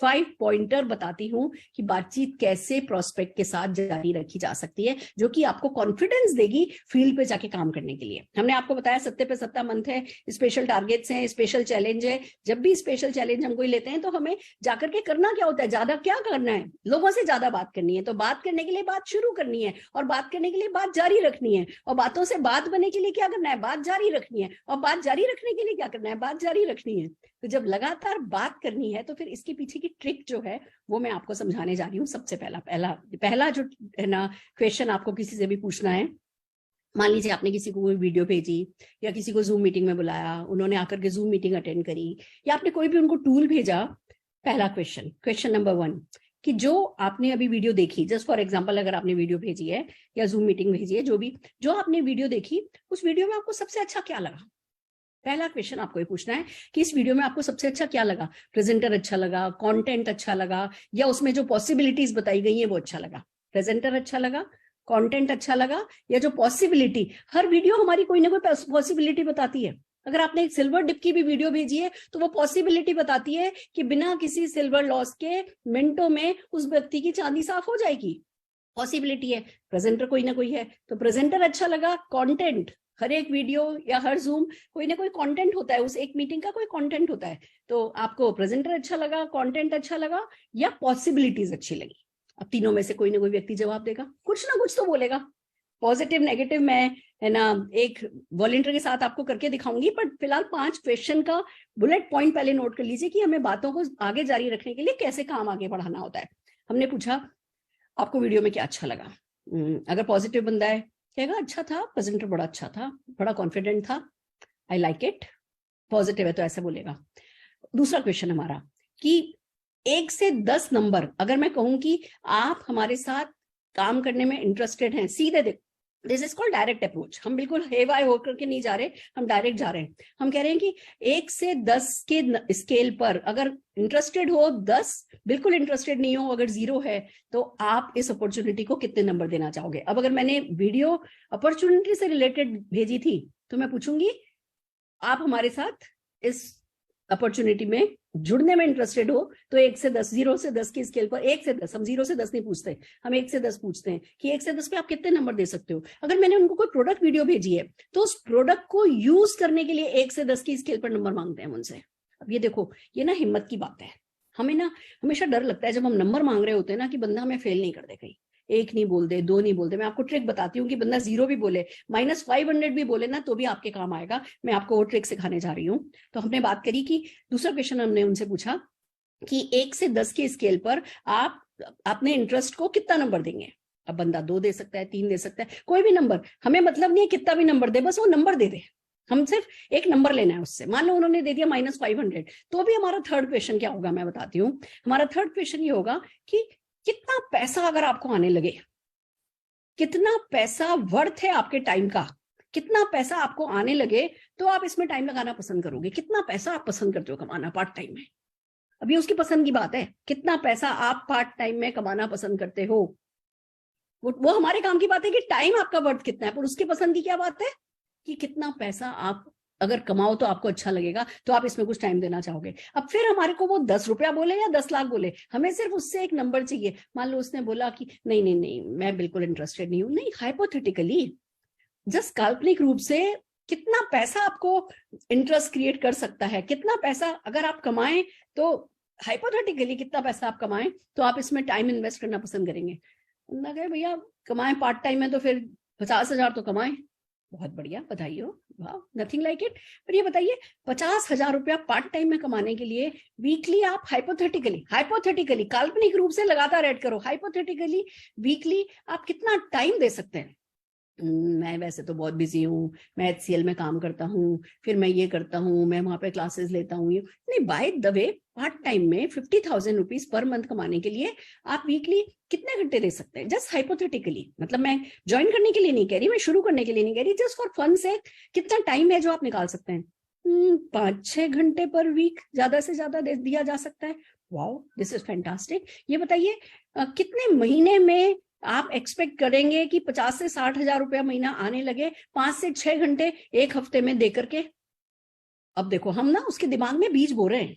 5 पॉइंटर बताती हूं कि बातचीत कैसे प्रोस्पेक्ट के साथ जारी रखी जा सकती है, जो कि आपको कॉन्फिडेंस देगी फील्ड पे जाके काम करने के लिए। हमने आपको बताया 70 पे 70 मंथ है, स्पेशल टारगेट्स हैं, स्पेशल चैलेंज है। जब भी स्पेशल चैलेंज हम कोई लेते हैं तो हमें जाकर के करना क्या होता है, ज्यादा क्या करना है, लोगों से ज्यादा बात करनी है। तो बात करने के लिए बात शुरू करनी है, और बात करने के लिए बात जारी रखनी है, और बातों से बात बनने के लिए क्या करना है, बात जारी रखनी है, और बात जारी रखने के लिए क्या करना है, बात जारी रखनी है। तो जब लगातार बात करनी है तो फिर इसके पीछे की ट्रिक जो है वो मैं आपको समझाने जा रही हूँ। सबसे पहला जो है ना क्वेश्चन आपको किसी से भी पूछना है, मान लीजिए आपने किसी को कोई वीडियो भेजी या किसी को जूम मीटिंग में बुलाया, उन्होंने आकर के जूम मीटिंग अटेंड करी, या आपने कोई भी उनको टूल भेजा। पहला क्वेश्चन नंबर 1, कि जो आपने अभी वीडियो देखी, जस्ट फॉर एग्जांपल अगर आपने वीडियो भेजी है या जूम मीटिंग भेजी है, जो आपने वीडियो देखी, उस वीडियो में आपको सबसे अच्छा क्या लगा? पहला क्वेश्चन आपको ये पूछना है कि इस वीडियो में आपको सबसे अच्छा क्या लगा? प्रेजेंटर अच्छा लगा, कंटेंट अच्छा लगा, या उसमें जो पॉसिबिलिटीज बताई गई है वो अच्छा लगा? प्रेजेंटर अच्छा लगा, कंटेंट अच्छा लगा, या जो पॉसिबिलिटी, हर वीडियो हमारी कोई ना कोई पॉसिबिलिटी बताती है। अगर आपने एक सिल्वर डिप की भी वीडियो भेजी है तो वो पॉसिबिलिटी बताती है कि बिना किसी सिल्वर लॉस के मिनटों में उस व्यक्ति की चांदी साफ हो जाएगी, पॉसिबिलिटी है। प्रेजेंटर कोई ना कोई है, तो प्रेजेंटर अच्छा लगा, कंटेंट, हर एक वीडियो या हर जूम कोई ना कोई कंटेंट होता है, उस एक मीटिंग का कोई कंटेंट होता है, तो आपको प्रेजेंटर अच्छा लगा, कंटेंट अच्छा लगा, या पॉसिबिलिटीज अच्छी लगी? अब तीनों में से कोई ना कोई व्यक्ति जवाब देगा, कुछ ना कुछ तो बोलेगा, पॉजिटिव नेगेटिव। मैं है ना एक वॉलंटियर के साथ आपको करके दिखाऊंगी, पर फिलहाल 5 क्वेश्चन का बुलेट पॉइंट पहले नोट कर लीजिए कि हमें बातों को आगे जारी रखने के लिए कैसे काम आगे बढ़ाना होता है। हमने पूछा आपको वीडियो में क्या अच्छा लगा? अगर पॉजिटिव बंदा है कहेगा अच्छा था, प्रेजेंटर बड़ा अच्छा था, बड़ा कॉन्फिडेंट था, आई लाइक इट। पॉजिटिव है तो ऐसा बोलेगा। दूसरा क्वेश्चन हमारा कि 1 से 10 नंबर, अगर मैं कहूं कि आप हमारे साथ काम करने में इंटरेस्टेड हैं, सीधे देखो, this is called direct approach. हम बिल्कुल हेवाय होकर के नहीं जा रहे, हम डायरेक्ट जा रहे हैं। हम कह रहे हैं कि 1 से 10 के स्केल पर अगर इंटरेस्टेड हो 10, बिल्कुल इंटरेस्टेड नहीं हो, अगर 0 है, तो आप इस अपॉर्चुनिटी को कितने नंबर देना चाहोगे? अब अगर मैंने वीडियो अपॉर्चुनिटी से रिलेटेड भेजी थी तो मैं पूछूंगी आप हमारे साथ इस अपॉर्चुनिटी में जुड़ने में इंटरेस्टेड हो तो 1 से 10, 0 से 10 की स्केल पर 1 से 10, हम 0 से 10 नहीं पूछते, हम 1 से 10 पूछते हैं कि 1 से 10 पे आप कितने नंबर दे सकते हो? अगर मैंने उनको कोई प्रोडक्ट वीडियो भेजी है तो उस प्रोडक्ट को यूज करने के लिए 1 से 10 की स्केल पर नंबर मांगते हैं मुझसे। अब ये देखो, ये ना हिम्मत की बात है। हमें ना हमेशा डर लगता है जब हम नंबर मांग रहे होते हैं ना कि बंदा हमें फेल नहीं कर दे, कहीं 1 नहीं बोल दे, 2 नहीं बोल दे। मैं आपको ट्रिक बताती हूँ कि बंदा 0 भी बोले, -500 भी बोले ना तो भी आपके काम आएगा। मैं आपको वो ट्रिक सिखाने जा रही हूँ। तो हमने बात करी कि दूसरा क्वेश्चन हमने उनसे पूछा कि 1 से 10 की स्केल पर आप अपने इंटरेस्ट को कितना नंबर देंगे? अब बंदा 2 दे सकता है, 3 दे सकता है, कोई भी नंबर, हमें मतलब नहीं है कितना भी नंबर दे, बस वो नंबर दे दे। हम सिर्फ एक नंबर लेना है उससे। मान लो उन्होंने दे दिया -500, तो भी हमारा थर्ड क्वेश्चन क्या होगा मैं बताती हूँ। हमारा थर्ड क्वेश्चन ये होगा कि कितना पैसा अगर आपको आने लगे, कितना पैसा वर्थ है आपके टाइम का, कितना पैसा आपको आने लगे तो आप इसमें टाइम लगाना पसंद करोगे? कितना पैसा आप पसंद करते हो कमाना पार्ट टाइम में? अभी उसकी पसंद की बात है, कितना पैसा आप पार्ट टाइम में कमाना पसंद करते हो। वो हमारे काम की बात है कि टाइम आपका वर्थ कितना है, पर उसकी पसंद की क्या बात है कि कितना पैसा आप अगर कमाओ तो आपको अच्छा लगेगा, तो आप इसमें कुछ टाइम देना चाहोगे। अब फिर हमारे को वो 10 रुपया बोले या 10 लाख बोले, हमें सिर्फ उससे एक नंबर चाहिए। मान लो उसने बोला कि नहीं नहीं नहीं मैं बिल्कुल इंटरेस्टेड नहीं हूं, नहीं, हाइपोथेटिकली, जस्ट काल्पनिक रूप से कितना पैसा आपको इंटरेस्ट क्रिएट कर सकता है, कितना पैसा अगर आप कमाएं, तो हाइपोथेटिकली कितना पैसा आप कमाएं तो आप इसमें टाइम इन्वेस्ट करना पसंद करेंगे। उन्होंने कहा भैया कमाएं पार्ट टाइम में तो फिर 50,000 तो कमाएं, बहुत बढ़िया, बधाई हो, वाह, नथिंग लाइक इट। पर ये बताइए 50,000 रुपया पार्ट टाइम में कमाने के लिए वीकली आप हाइपोथेटिकली काल्पनिक रूप से लगातार ऐड करो, हाइपोथेटिकली वीकली आप कितना टाइम दे सकते हैं? मैं वैसे तो बहुत बिजी हूँ, मैं HCL में काम करता हूँ, फिर मैं ये करता हूँ, मैं वहां पे क्लासेस लेता हूँ। नहीं, by the way part time में 50,000 रुपीज पर मंथ कमाने के लिए आप वीकली कितने घंटे दे सकते हैं? जस्ट हाइपोथेटिकली, मतलब मैं ज्वाइन करने के लिए नहीं कह रही, मैं शुरू करने के लिए नहीं कह रही, जस्ट फॉर फन से कितना टाइम है जो आप निकाल सकते हैं? 5-6 घंटे पर वीक ज्यादा से ज्यादा दिया जा सकता है। Wow, this is fantastic. ये बताइए कितने महीने में आप एक्सपेक्ट करेंगे कि 50 से 60,000 रुपया महीना आने लगे 5 से 6 घंटे एक हफ्ते में दे करके? अब देखो हम ना उसके दिमाग में बीज बो रहे हैं,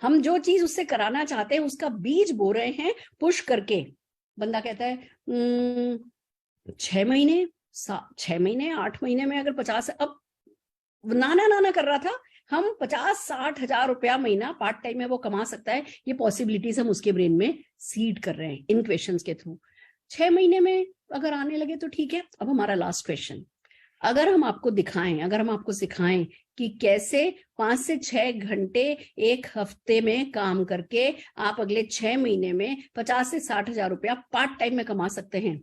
हम जो चीज उससे कराना चाहते हैं उसका बीज बो रहे हैं पुश करके। बंदा कहता है 6 महीने 8 महीने में अगर 50, अब नाना कर रहा था, हम 50-60,000 रुपया महीना पार्ट टाइम में वो कमा सकता है, ये पॉसिबिलिटीज हम उसके ब्रेन में सीड कर रहे हैं इन क्वेश्चंस के थ्रू। 6 महीने में अगर आने लगे तो ठीक है। अब हमारा लास्ट क्वेश्चन, अगर हम आपको दिखाएं, अगर हम आपको सिखाएं कि कैसे 5 से 6 घंटे एक हफ्ते में काम करके आप अगले 6 महीने में 50 से 60,000 रुपया पार्ट टाइम में कमा सकते हैं,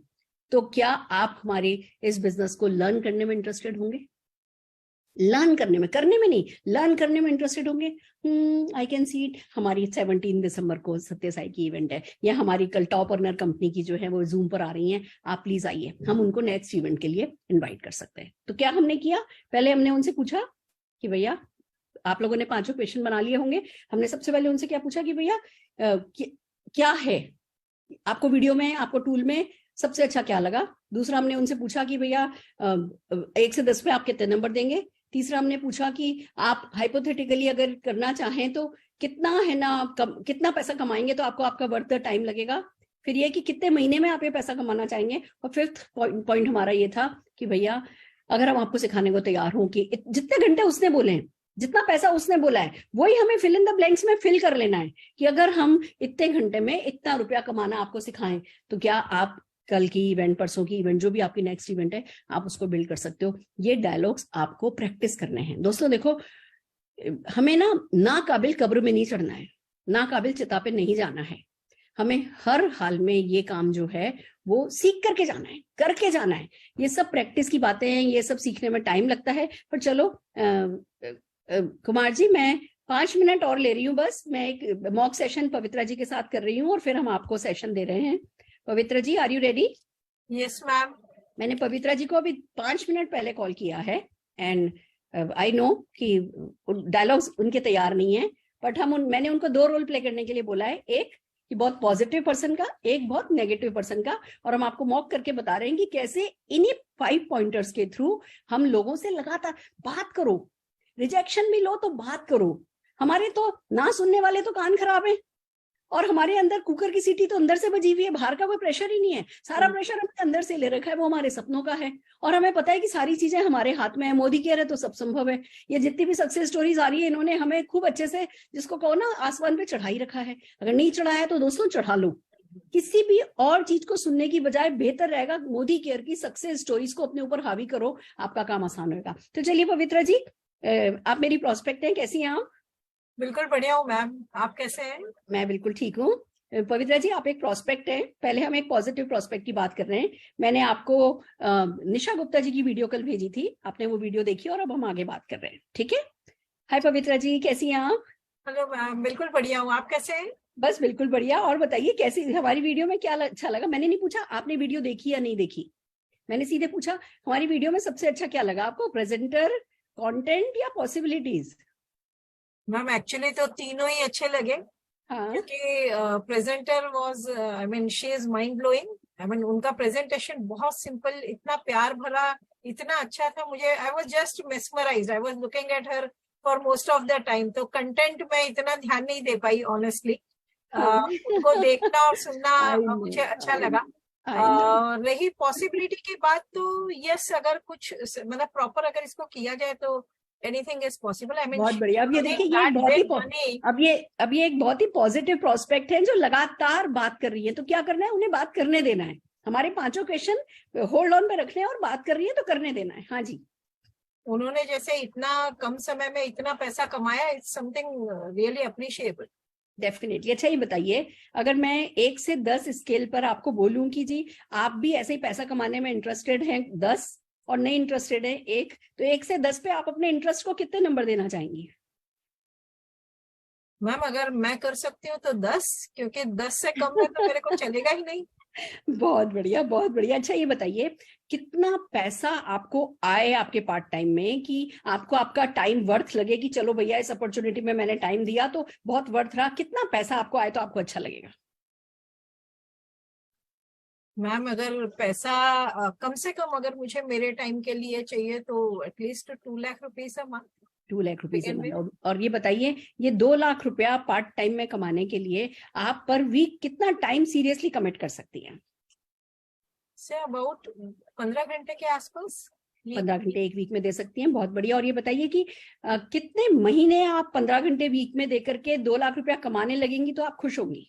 तो क्या आप हमारी इस बिजनेस को लर्न करने में इंटरेस्टेड होंगे? लर्न करने में, करने में नहीं, लर्न करने में इंटरेस्टेड होंगे। आई कैन सी इट, हमारी 17 दिसंबर को सत्य साई की इवेंट है, या हमारी कल टॉप अर्नर कंपनी की जो है वो जूम पर आ रही है, आप प्लीज आइए, हम उनको नेक्स्ट इवेंट के लिए इन्वाइट कर सकते हैं। तो क्या हमने किया, पहले हमने उनसे पूछा कि भैया, आप लोगों ने 5 क्वेश्चन बना लिए होंगे, हमने सबसे पहले उनसे क्या पूछा कि भैया क्या है आपको वीडियो में, आपको टूल में सबसे अच्छा क्या लगा। दूसरा हमने उनसे पूछा कि भैया 1 से 10 पे आप कितने नंबर देंगे। तीसरा हमने पूछा कि आप हाइपोथेटिकली अगर करना चाहें तो कितना है ना, कितना पैसा कमाएंगे तो आपको आपका वर्थ द टाइम लगेगा। फिर ये कि कितने महीने में आप ये पैसा कमाना चाहेंगे। और 5th पॉइंट हमारा ये था कि भैया अगर हम आपको सिखाने को तैयार हों कि जितने घंटे उसने बोले हैं, जितना पैसा उसने बोला है, वही हमें फिल इन द ब्लैंक्स में फिल कर लेना है कि अगर हम इतने घंटे में इतना रुपया कमाना आपको सिखाएं तो क्या आप कल की इवेंट, परसों की इवेंट, जो भी आपकी नेक्स्ट इवेंट है, आप उसको बिल्ड कर सकते हो। ये डायलॉग्स आपको प्रैक्टिस करने हैं। दोस्तों देखो, हमें ना काबिल कब्र में नहीं चढ़ना है, ना काबिल चिता पे नहीं जाना है, हमें हर हाल में ये काम जो है वो सीख करके जाना है, करके जाना है। ये सब प्रैक्टिस की बातें हैं, ये सब सीखने में टाइम लगता है। पर चलो कुमार जी, मैं 5 मिनट और ले रही हूँ बस, मैं एक मॉक सेशन पवित्रा जी के साथ कर रही हूँ और फिर हम आपको सेशन दे रहे हैं। Pavitra ji, are you ready? Yes ma'am. मैंने पवित्रा जी को अभी 5 मिनट पहले कॉल किया है एंड आई नो कि डायलॉग्स उनके तैयार नहीं है, बट मैंने उनको 2 रोल प्ले करने के लिए बोला है, एक कि बहुत पॉजिटिव पर्सन का, एक बहुत नेगेटिव पर्सन का। और हम आपको मॉक करके बता रहे हैं कि कैसे इन्हीं 5 पॉइंटर्स के थ्रू हम लोगों से लगातार बात करो, रिजेक्शन भी लो तो बात करो। हमारे तो ना सुनने वाले तो कान खराब है, और हमारे अंदर कुकर की सीटी तो अंदर से बजी हुई है, बाहर का कोई प्रेशर ही नहीं है, सारा प्रेशर हमने अंदर से ले रखा है, वो हमारे सपनों का है। और हमें पता है कि सारी चीजें हमारे हाथ में है, मोदी कह रहे तो सब संभव है। ये जितनी भी सक्सेस स्टोरीज आ रही है, इन्होंने हमें खूब अच्छे से, जिसको कहो ना, आसमान पे चढ़ाई रखा है। अगर नहीं चढ़ाया तो दोस्तों चढ़ा लो। किसी भी और चीज को सुनने की बजाय बेहतर रहेगा मोदी केयर की सक्सेस स्टोरीज को अपने ऊपर हावी करो, आपका काम आसान होगा। तो चलिए पवित्रा जी, आप मेरी प्रोस्पेक्ट हैं, कैसी हैं आप? बिल्कुल बढ़िया हूँ मैम, आप कैसे हैं? मैं बिल्कुल ठीक हूँ। पवित्रा जी, आप एक प्रोस्पेक्ट है, पहले हम एक पॉजिटिव प्रोस्पेक्ट की बात कर रहे हैं। मैंने आपको निशा गुप्ता जी की वीडियो कल भेजी थी, आपने वो वीडियो देखी और अब हम आगे बात कर रहे हैं, ठीक है? हाय पवित्रा जी, कैसी हैं आप? हेलो मैम, बिल्कुल बढ़िया हूँ, आप कैसे हैं? बस बिल्कुल बढ़िया। और बताइए कैसी हमारी वीडियो में क्या अच्छा लगा? मैंने नहीं पूछा आपने वीडियो देखी या नहीं देखी, मैंने सीधे पूछा हमारी वीडियो में सबसे अच्छा क्या लगा आपको, प्रेजेंटर, कंटेंट या पॉसिबिलिटीज? मैम एक्चुअली तो तीनों ही अच्छे लगे। हाँ, क्योंकि presenter was, I mean she is mind blowing. I mean उनका प्रेजेंटेशन बहुत सिंपल, इतना प्यार भरा, इतना अच्छा था। मुझे I was just mesmerised, I was looking at her for most of the time. तो कंटेंट में इतना ध्यान नहीं दे पाई ऑनेस्टली। उनको देखना और सुनना मुझे अच्छा लगा। रही पॉसिबिलिटी की बात, तो यस, अगर कुछ मतलब प्रॉपर अगर इसको किया जाए तो anything is possible. I mean बहुत बढ़िया। अब ये देखिए, ये बहुत ही अब ये एक बहुत ही पॉजिटिव प्रोस्पेक्ट है जो लगातार बात कर रही है। तो क्या करना है, उन्हें बात करने देना है। हमारे 5 क्वेश्चन होल्ड ऑन पे रखने हैं और बात कर रही है तो करने देना है। हाँ जी, उन्होंने जैसे इतना कम समय में इतना पैसा कमाया, it's something really appreciable. Definitely. अच्छा, ये बताइए, अगर मैं 1 से 10 स्केल पर आपको बोलूं कि जी आप भी ऐसे ही पैसा कमाने में इंटरेस्टेड हैं 10 और नहीं इंटरेस्टेड है 1, तो 1 से 10 पे आप अपने इंटरेस्ट को कितने नंबर देना चाहेंगी? मैम अगर मैं कर सकती हूँ तो 10, क्योंकि 10 से कम में तो मेरे को चलेगा ही नहीं। बहुत बढ़िया, बहुत बढ़िया। अच्छा, ये बताइए, कितना पैसा आपको आए आपके पार्ट टाइम में कि आपको आपका टाइम वर्थ लगे कि चलो भैया इस अपॉर्चुनिटी में मैंने टाइम दिया तो बहुत वर्थ रहा? कितना पैसा आपको आए तो आपको अच्छा लगेगा? मैम अगर पैसा कम से कम अगर मुझे मेरे टाइम के लिए चाहिए तो at least 2 lakh rupees a month. 2 lakh rupees. और ये बताइए, ये 2 लाख रुपया पार्ट टाइम में कमाने के लिए आप पर वीक कितना टाइम सीरियसली कमिट कर सकती हैं? से अबाउट 15 घंटे के आसपास। 15 घंटे एक वीक में दे सकती हैं। बहुत बढ़िया। और ये बताइए कि कितने महीने आप 15 घंटे वीक में देकर के 2 लाख रुपया कमाने लगेंगी तो आप खुश होंगी?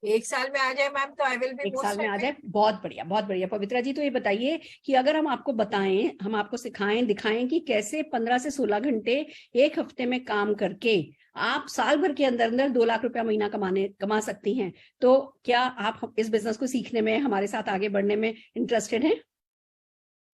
1 साल में आ जाए मैम तो आई विल बी 1 साल में आ जाए। बहुत बढ़िया, बहुत बढ़िया। पवित्रा जी, तो ये बताइए कि अगर हम आपको बताएं, हम आपको सिखाएं, दिखाएं कि कैसे 15 से 16 घंटे एक हफ्ते में काम करके आप साल भर के अंदर अंदर 2 लाख रुपया महीना कमा सकती हैं, तो क्या आप इस बिजनेस को सीखने में, हमारे साथ आगे बढ़ने में इंटरेस्टेड हैं?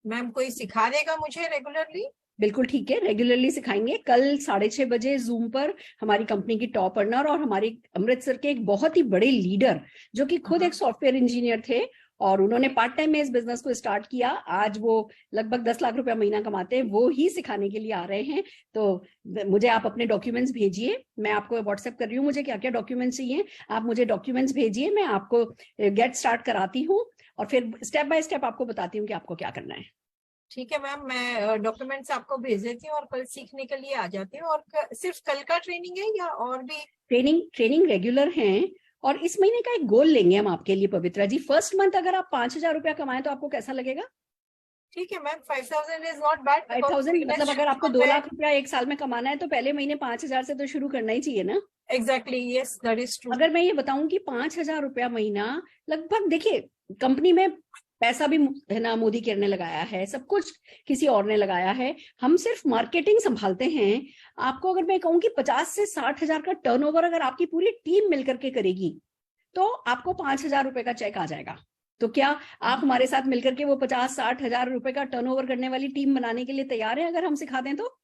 मैम कोई सिखा देगा मुझे रेगुलरली? बिल्कुल ठीक है, रेगुलरली सिखाएंगे। कल 6:30 बजे जूम पर हमारी कंपनी की टॉप अर्नर और हमारे अमृतसर के एक बहुत ही बड़े लीडर, जो कि खुद एक सॉफ्टवेयर इंजीनियर थे और उन्होंने पार्ट टाइम में इस बिजनेस को स्टार्ट किया, आज वो लगभग 10 लाख रुपया महीना कमाते हैं, वो ही सिखाने के लिए आ रहे हैं। तो मुझे आप अपने डॉक्यूमेंट्स भेजिए, मैं आपको व्हाट्सएप कर रही हूँ मुझे क्या क्या डॉक्यूमेंट्स चाहिए, आप मुझे डॉक्यूमेंट्स भेजिए, मैं आपको गेट स्टार्ट कराती हूँ और फिर स्टेप बाय स्टेप आपको बताती हूँ कि आपको क्या करना है। ठीक है मैम, मैं डॉक्यूमेंट्स आपको भेज देती हूँ और कल सीखने के लिए आ जाती हूँ। और सिर्फ कल का ट्रेनिंग है या और भी? ट्रेनिंग रेगुलर है और इस महीने का एक गोल लेंगे हम आपके लिए पवित्रा जी। फर्स्ट मंथ अगर आप 5,000 रुपया कमाएं तो आपको कैसा लगेगा? ठीक है मैम, 5,000 इज नॉट बैड। 5,000 मतलब अगर आपको 2 लाख रुपया एक साल में कमाना है तो पहले महीने 5,000 से तो शुरू करना ही चाहिए ना। Exactly, yes that is true. अगर मैं ये बताऊं कि 5,000 रुपया महीना, लगभग देखिए कंपनी में पैसा भी है ना मोदी केयर ने लगाया है, सब कुछ किसी और ने लगाया है, हम सिर्फ मार्केटिंग संभालते हैं। आपको अगर मैं कहूं कि 50 से 60,000 का टर्नओवर अगर आपकी पूरी टीम मिलकर के करेगी तो आपको 5,000 रुपए का चेक आ जाएगा। तो क्या आप हमारे साथ मिलकर के वो 50-60 हजार रुपए का टर्नओवर करने वाली टीम बनाने के लिए तैयार हैं अगर हम सिखा दें तो?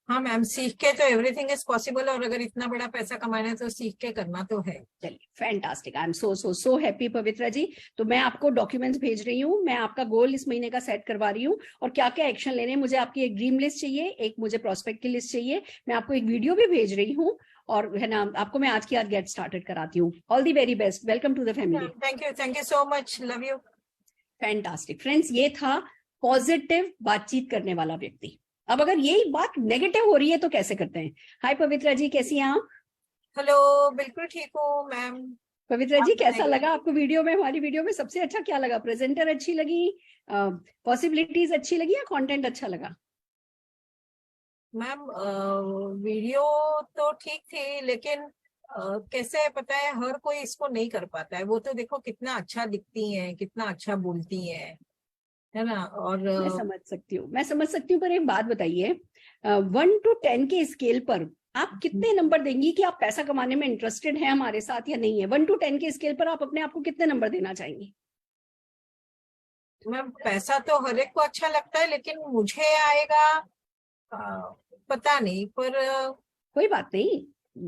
हाँ मैम, सीख के तो एवरीथिंग इज पॉसिबल, और अगर इतना बड़ा पैसा कमाना है तो सीख के करना तो है। चलिए, fantastic, I am so happy Pavitra ji. तो मैं आपको डॉक्यूमेंट्स भेज रही हूँ, मैं आपका गोल इस महीने का सेट करवा रही हूँ और क्या क्या एक्शन लेने, मुझे आपकी एक ड्रीम लिस्ट चाहिए, एक मुझे प्रोस्पेक्ट की लिस्ट चाहिए, मैं आपको एक वीडियो भी भेज रही हूँ और है ना आपको मैं आज गेट स्टार्टेड कराती हूँ। All the very best, welcome to the family. Thank you so much, love you. Fantastic friends, ये था पॉजिटिव बातचीत करने वाला व्यक्ति। अब अगर यही बात नेगेटिव हो रही है तो कैसे करते हैं? हाय पवित्रा जी, कैसी हैं आप? हेलो, बिल्कुल ठीक हूँ मैम। पवित्रा जी, कैसा लगा आपको वीडियो में? हमारी वीडियो में सबसे अच्छा क्या लगा? प्रेजेंटर अच्छी लगी, पॉसिबिलिटीज अच्छी लगी या कंटेंट अच्छा लगा? मैम वीडियो तो ठीक थी, लेकिन कैसे पता है हर कोई इसको नहीं कर पाता है। वो तो देखो कितना अच्छा दिखती हैं, कितना अच्छा बोलती है ना। और मैं समझ सकती हूँ पर एक बात बताइए, 1 to 10 के स्केल पर आप कितने नंबर देंगी कि आप पैसा कमाने में इंटरेस्टेड हैं हमारे साथ या नहीं है? 1 to 10 के स्केल पर आप अपने आप को कितने नंबर देना चाहेंगी? मैम पैसा तो हर एक को अच्छा लगता है, लेकिन मुझे आएगा पता नहीं, पर कोई बात नहीं,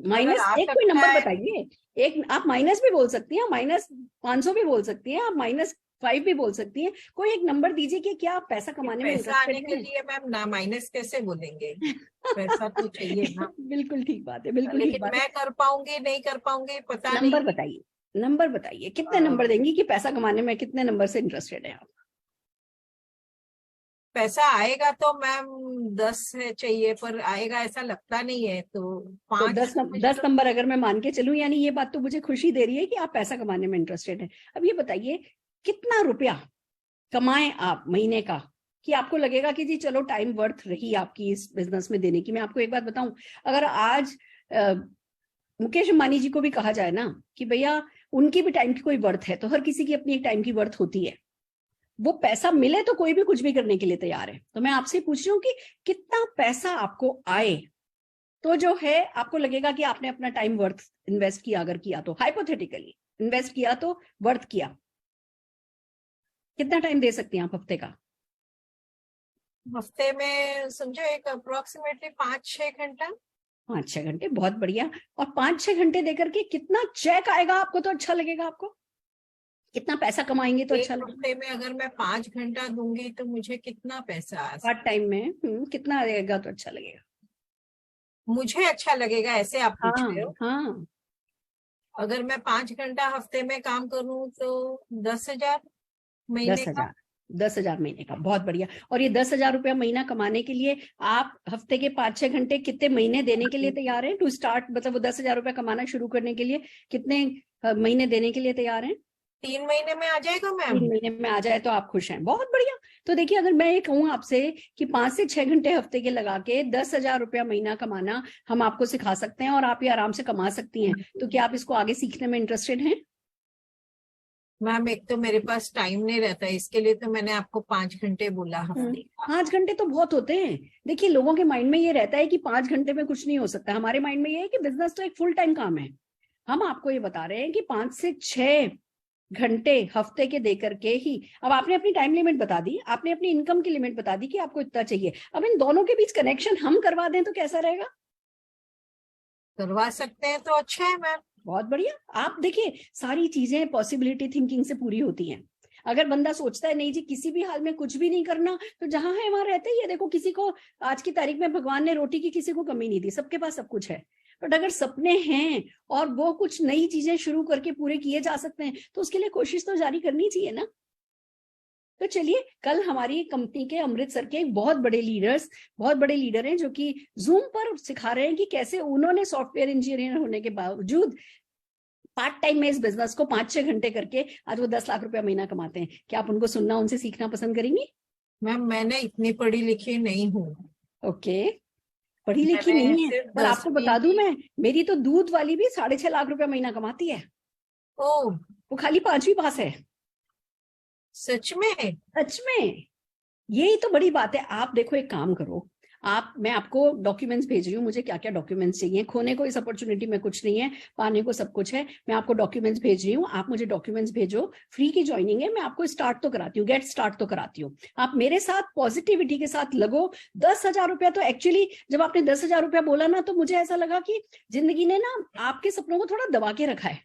माइनस एक कोई नंबर बताइए। एक आप माइनस भी बोल सकती हैं, -500 भी बोल सकती हैं, आप -5 भी बोल सकती हैं, कोई एक नंबर दीजिए कि क्या आप पैसा कमाने में पैसा आने के लिए मैम ना माइनस कैसे बोलेंगे? पैसा तो चाहिए ना। बिल्कुल ठीक बात है, बिल्कुल ठीक बात है। मैं कर पाऊंगी नहीं कर पाऊंगी पता नहीं। नंबर बताइए, कितने नंबर देंगी कि पैसा कमाने में कितने नंबर से इंटरेस्टेड है आप? पैसा आएगा तो मैम 10 चाहिए, पर आएगा ऐसा लगता नहीं है, तो 5 तो 10 नंबर अगर मैं मान के चलूं, यानी ये बात तो मुझे खुशी दे रही है कि आप पैसा कमाने में इंटरेस्टेड है। अब ये बताइए कितना रुपया कमाएं आप महीने का कि आपको लगेगा कि जी चलो टाइम वर्थ रही आपकी इस बिजनेस में देने की। मैं आपको एक बात बताऊं, अगर आज मुकेश अंबानी जी को भी कहा जाए ना कि भैया उनकी भी टाइम की कोई वर्थ है, तो हर किसी की अपनी एक टाइम की वर्थ होती है। वो पैसा मिले तो कोई भी कुछ भी करने के लिए तैयार है। तो मैं आपसे पूछ रही हूँ कि कितना पैसा आपको आए तो जो है आपको लगेगा कि आपने अपना टाइम वर्थ इन्वेस्ट किया, अगर किया तो हाइपोथेटिकली इन्वेस्ट किया तो वर्थ किया। कितना टाइम दे सकती हैं आप हफ्ते का? हफ्ते में समझो एक अप्रोक्सीमेटली 5-6 घंटा। 5-6 घंटे, बहुत बढ़िया। और 5-6 घंटे देकर के कितना चेक आएगा आपको तो अच्छा लगेगा? आपको कितना पैसा कमाएंगे तो अच्छा लगेगा? हफ्ते में अगर मैं 5 घंटा दूंगी तो मुझे कितना पैसा आ सकता? पार्ट टाइम में कितना आएगा तो अच्छा लगेगा? मुझे अच्छा लगेगा, ऐसे आप पूछ रहे हो? हाँ, अगर मैं 5 घंटा हफ्ते में काम करूं तो 10,000 महीने का। 10,000 महीने का, बहुत बढ़िया। और ये 10,000 रुपया महीना कमाने के लिए आप हफ्ते के 5-6 घंटे कितने महीने देने के लिए तैयार हैं टू स्टार्ट? मतलब वो 10,000 रुपया कमाना शुरू करने के लिए कितने महीने देने के लिए तैयार हैं? 3 महीने में आ जाएगा मैम। 3 महीने में आ जाए तो आप खुश हैं, बहुत बढ़िया। तो देखिए, अगर मैं ये कहूँ आपसे कि 5 से 6 घंटे हफ्ते के लगा के 10,000 रुपया महीना कमाना हम आपको सिखा सकते हैं और आप ये आराम से कमा सकती हैं, तो क्या आप इसको आगे सीखने में इंटरेस्टेड हैं? मैम एक तो मेरे पास टाइम नहीं रहता, इसके लिए तो मैंने आपको 5 घंटे बोला हफ्ते का। 5 घंटे तो बहुत होते हैं। देखिए, लोगों के माइंड में ये रहता है कि 5 घंटे में कुछ नहीं हो सकता। हमारे माइंड में ये है कि बिजनेस तो एक फुल टाइम काम है। हम आपको ये बता रहे हैं कि 5 से 6 घंटे हफ्ते के दे करके ही, अब आपने अपनी टाइम लिमिट बता दी, आपने अपनी इनकम की लिमिट बता दी कि आपको इतना चाहिए, अब इन दोनों के बीच कनेक्शन हम करवा दें तो कैसा रहेगा? करवा सकते हैं तो अच्छा है मैम। बहुत बढ़िया। आप देखिए सारी चीजें पॉसिबिलिटी थिंकिंग से पूरी होती हैं। अगर बंदा सोचता है नहीं जी किसी भी हाल में कुछ भी नहीं करना, तो जहां है वहां रहते ही है। देखो किसी को आज की तारीख में भगवान ने रोटी की किसी को कमी नहीं दी, सबके पास सब कुछ है। बट अगर सपने हैं और वो कुछ नई चीजें शुरू करके पूरे किए जा सकते हैं तो उसके लिए कोशिश तो जारी करनी चाहिए ना। तो चलिए, कल हमारी कंपनी के अमृतसर के बहुत बड़े लीडर हैं जो कि जूम पर सिखा रहे हैं कि कैसे उन्होंने सॉफ्टवेयर इंजीनियर होने के बावजूद पार्ट टाइम में इस बिजनेस को 5-6 घंटे करके आज वो 10 लाख रुपया महीना कमाते हैं। क्या आप उनको सुनना, उनसे सीखना पसंद करेंगी? मैम मैंने इतनी पढ़ी लिखी नहीं हूँ। ओके, पढ़ी लिखी नहीं है, पर आपको बता दूं मैं, मेरी तो दूध वाली भी 6.5 लाख रुपया महीना कमाती है। ओ, वो खाली 5वीं पास है। सच में? सच में, यही तो बड़ी बात है। आप देखो एक काम करो, मैं आपको डॉक्यूमेंट्स भेज रही हूँ, मुझे क्या क्या डॉक्यूमेंट्स चाहिए। खोने को इस अपॉर्चुनिटी में कुछ नहीं है, पाने को सब कुछ है। मैं आपको डॉक्यूमेंट्स भेज रही हूँ, आप मुझे डॉक्यूमेंट्स भेजो। फ्री की ज्वाइनिंग है, मैं आपको स्टार्ट तो कराती हूँ, गेट स्टार्ट तो कराती हूँ। आप मेरे साथ पॉजिटिविटी के साथ लगो। 10,000 रुपया तो एक्चुअली जब आपने 10,000 रुपया बोला ना, तो मुझे ऐसा लगा कि जिंदगी ने ना आपके सपनों को थोड़ा दबा के रखा है।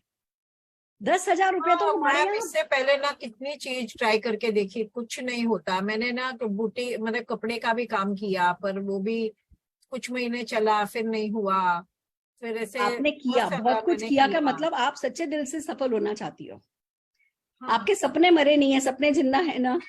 10,000 रुपया तो हमारे यहाँ। इससे पहले ना कितनी चीज ट्राई करके देखी, कुछ नहीं होता। मैंने ना बूटी मतलब कपड़े का भी काम किया, पर वो भी कुछ महीने चला, फिर नहीं हुआ। फिर ऐसे आपने किया, बहुत कुछ किया का मतलब आप सच्चे दिल से सफल होना चाहती हो। हाँ। आपके सपने मरे नहीं है, सपने जिंदा है ना।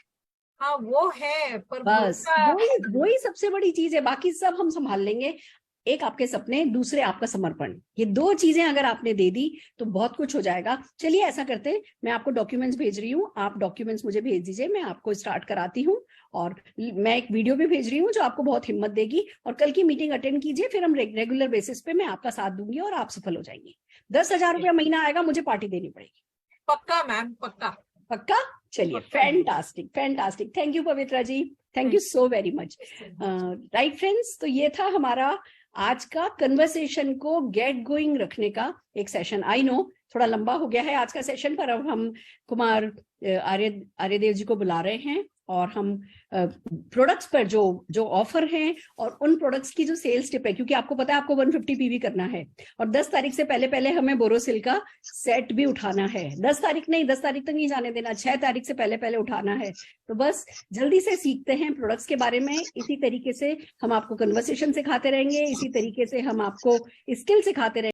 हाँ वो है, पर बस वही सबसे बड़ी चीज है, बाकी सब हम संभाल लेंगे। एक आपके सपने, दूसरे आपका समर्पण, ये 2 चीजें अगर आपने दे दी तो बहुत कुछ हो जाएगा। चलिए ऐसा करते हैं, मैं आपको डॉक्यूमेंट्स भेज रही हूँ, आप डॉक्यूमेंट्स मुझे भेज दीजिए, मैं आपको स्टार्ट कराती हूँ। और मैं एक वीडियो भी भेज रही हूँ जो आपको बहुत हिम्मत देगी। और कल की मीटिंग अटेंड कीजिए, फिर हम रेगुलर बेसिस पे मैं आपका साथ दूंगी और आप सफल हो जाएंगे। 10,000 रुपया महीना आएगा, मुझे पार्टी देनी पड़ेगी। पक्का मैम, पक्का पक्का। चलिए, fantastic. Thank you Pavitra ji, thank you so very much. Right friends, तो ये था हमारा आज का कन्वर्सेशन को गेट गोइंग रखने का एक सेशन। आई नो थोड़ा लंबा हो गया है आज का सेशन, पर अब हम कुमार आर्यदेव जी को बुला रहे हैं और हम प्रोडक्ट्स पर जो ऑफर हैं और उन प्रोडक्ट्स की जो सेल्स टिप है, क्योंकि आपको पता है आपको 150 पीवी करना है और 10 तारीख से पहले हमें बोरोसिल का सेट भी उठाना है। 10 तारीख तक नहीं जाने देना, 6 तारीख से पहले उठाना है। तो बस जल्दी से सीखते हैं प्रोडक्ट्स के बारे में। इसी तरीके से हम आपको कन्वर्सेशन सिखाते रहेंगे, इसी तरीके से हम आपको स्किल सिखाते रहेंगे।